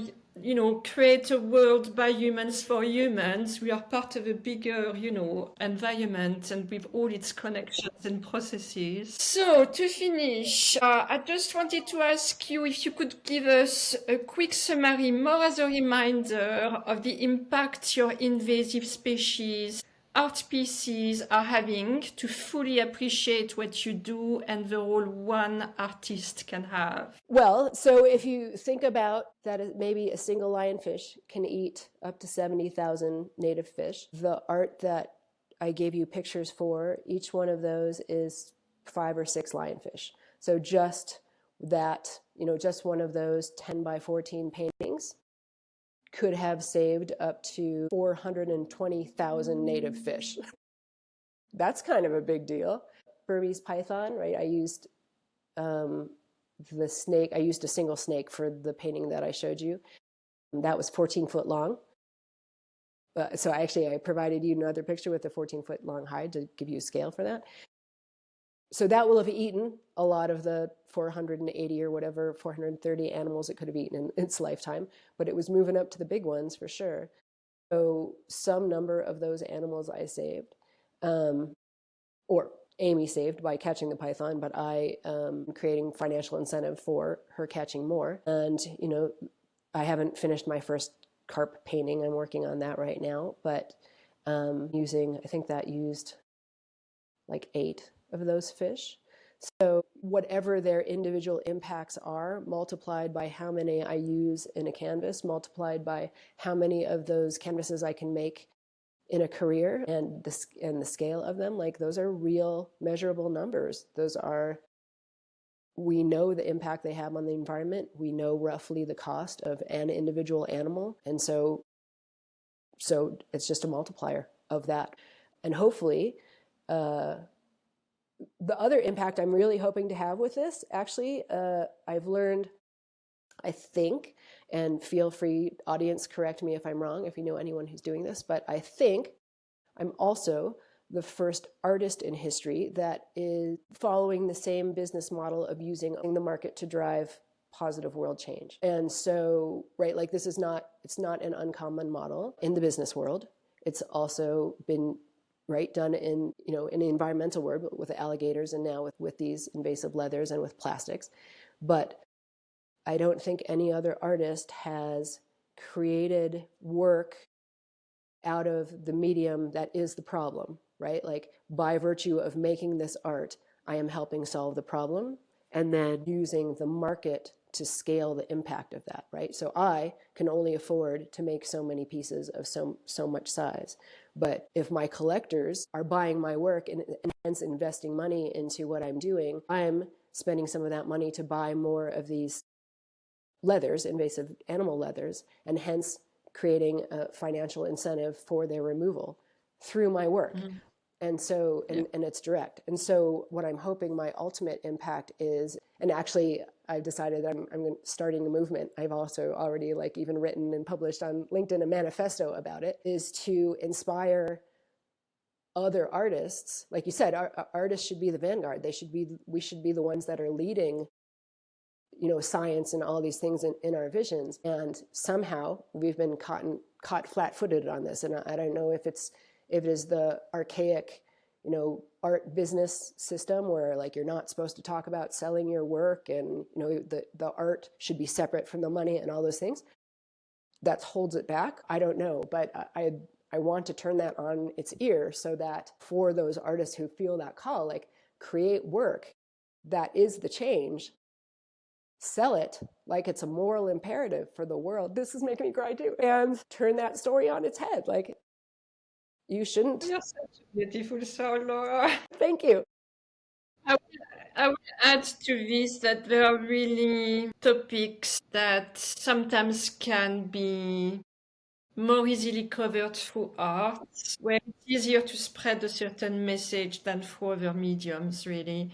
create a world by humans for humans. We are part of a bigger, environment, and with all its connections and processes. So to finish, I just wanted to ask you if you could give us a quick summary, more as a reminder of the impact your invasive species art pieces are having to fully appreciate what you do and the role one artist can have. Well, so if you think about that, maybe a single lionfish can eat up to 70,000 native fish. The art that I gave you pictures for, each one of those is 5 or 6 lionfish. So just that, just one of those 10 by 14 paintings could have saved up to 420,000 native fish. That's kind of a big deal. Burmese python, right? I used the snake. I used a single snake for the painting that I showed you. That was 14 foot long. So I provided you another picture with a 14-foot long hide to give you a scale for that. So that will have eaten a lot of the 480 or whatever, 430 animals it could have eaten in its lifetime, but it was moving up to the big ones for sure. So some number of those animals I saved, or Amy saved by catching the python, but I creating financial incentive for her catching more. And, I haven't finished my first carp painting. I'm working on that right now, but I think that used like 8 of those fish. So whatever their individual impacts are, multiplied by how many I use in a canvas, multiplied by how many of those canvases I can make in a career, and the scale of them, like those are real measurable numbers. We know the impact they have on the environment. We know roughly the cost of an individual animal. And so it's just a multiplier of that. And hopefully, the other impact I'm really hoping to have with this, actually, I've learned, I think, and feel free, audience, correct me if I'm wrong, if you know anyone who's doing this, but I think I'm also the first artist in history that is following the same business model of using the market to drive positive world change. And so, right, like it's not an uncommon model in the business world. It's also been done in the environmental world with the alligators and now with these invasive leathers and with plastics. But I don't think any other artist has created work out of the medium that is the problem, right? Like by virtue of making this art, I am helping solve the problem and then using the market to scale the impact of that, right? So I can only afford to make so many pieces of so much size. But if my collectors are buying my work and hence investing money into what I'm doing, I'm spending some of that money to buy more of these leathers, invasive animal leathers, and hence creating a financial incentive for their removal through my work. Mm-hmm. And so, and it's direct. And so what I'm hoping my ultimate impact is, and actually I've decided I'm starting a movement. I've also already even written and published on LinkedIn a manifesto about it, is to inspire other artists. Like you said, our artists should be the vanguard. We should be the ones that are leading science and all these things in our visions. And somehow we've been caught flat-footed on this. And I don't know if it is the archaic, art business system where you're not supposed to talk about selling your work and, the art should be separate from the money and all those things. That holds it back. I don't know, but I want to turn that on its ear so that for those artists who feel that call, create work that is the change, sell it like it's a moral imperative for the world. This is making me cry too. And turn that story on its head. You shouldn't. You're such a beautiful soul, Laura. Thank you. I will add to this that there are really topics that sometimes can be more easily covered through art, where it's easier to spread a certain message than through other mediums, really.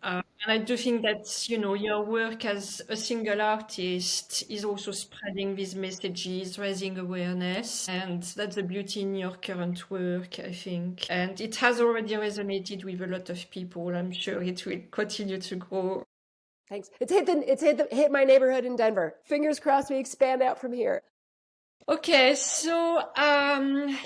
And I do think that, your work as a single artist is also spreading these messages, raising awareness. And that's the beauty in your current work, I think. And it has already resonated with a lot of people. I'm sure it will continue to grow. Thanks. It's hit my neighborhood in Denver. Fingers crossed we expand out from here. Okay, so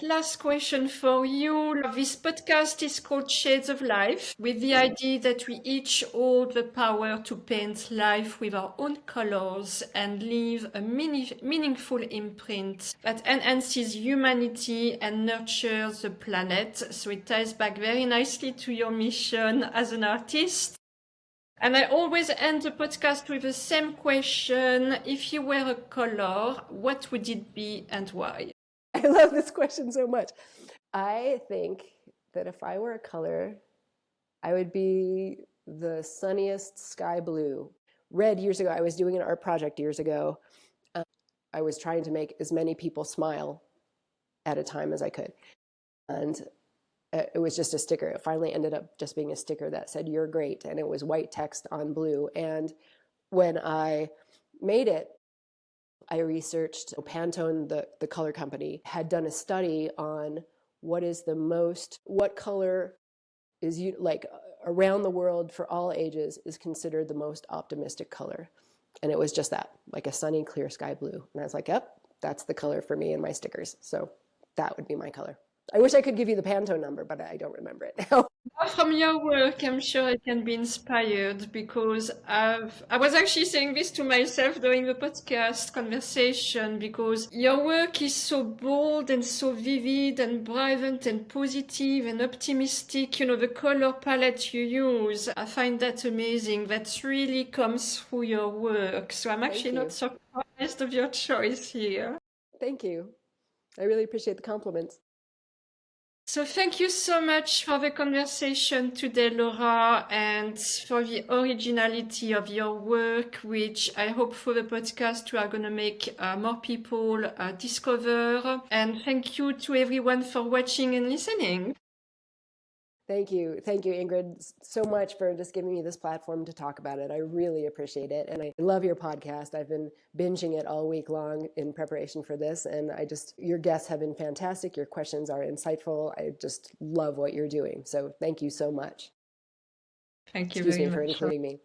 last question for you. This podcast is called Shades of Life, with the idea that we each hold the power to paint life with our own colors and leave a meaningful imprint that enhances humanity and nurtures the planet. So it ties back very nicely to your mission as an artist. And I always end the podcast with the same question. If you were a color, what would it be and why? I love this question so much. I think that if I were a color, I would be the sunniest sky blue. Red years ago, I was doing an art project years ago. I was trying to make as many people smile at a time as I could. And it was just a sticker. It finally ended up just being a sticker that said, "You're great." And it was white text on blue. And when I made it, I researched Pantone, the color company, had done a study on what color is like around the world for all ages is considered the most optimistic color. And it was just that, like a sunny, clear sky blue. And I was like, yep, that's the color for me and my stickers. So that would be my color. I wish I could give you the Pantone number, but I don't remember it now. From your work, I'm sure I can be inspired because I was actually saying this to myself during the podcast conversation because your work is so bold and so vivid and vibrant and positive and optimistic. You know, the color palette you use, I find that amazing. That really comes through your work. So I'm actually not surprised of your choice here. Thank you. I really appreciate the compliments. So thank you so much for the conversation today, Laura, and for the originality of your work, which I hope for the podcast we are going to make more people discover. And thank you to everyone for watching and listening. Thank you. Thank you, Ingrid, so much for just giving me this platform to talk about it. I really appreciate it. And I love your podcast. I've been binging it all week long in preparation for this. And your guests have been fantastic. Your questions are insightful. I just love what you're doing. So thank you so much. Thank you Excuse very me for much. including me.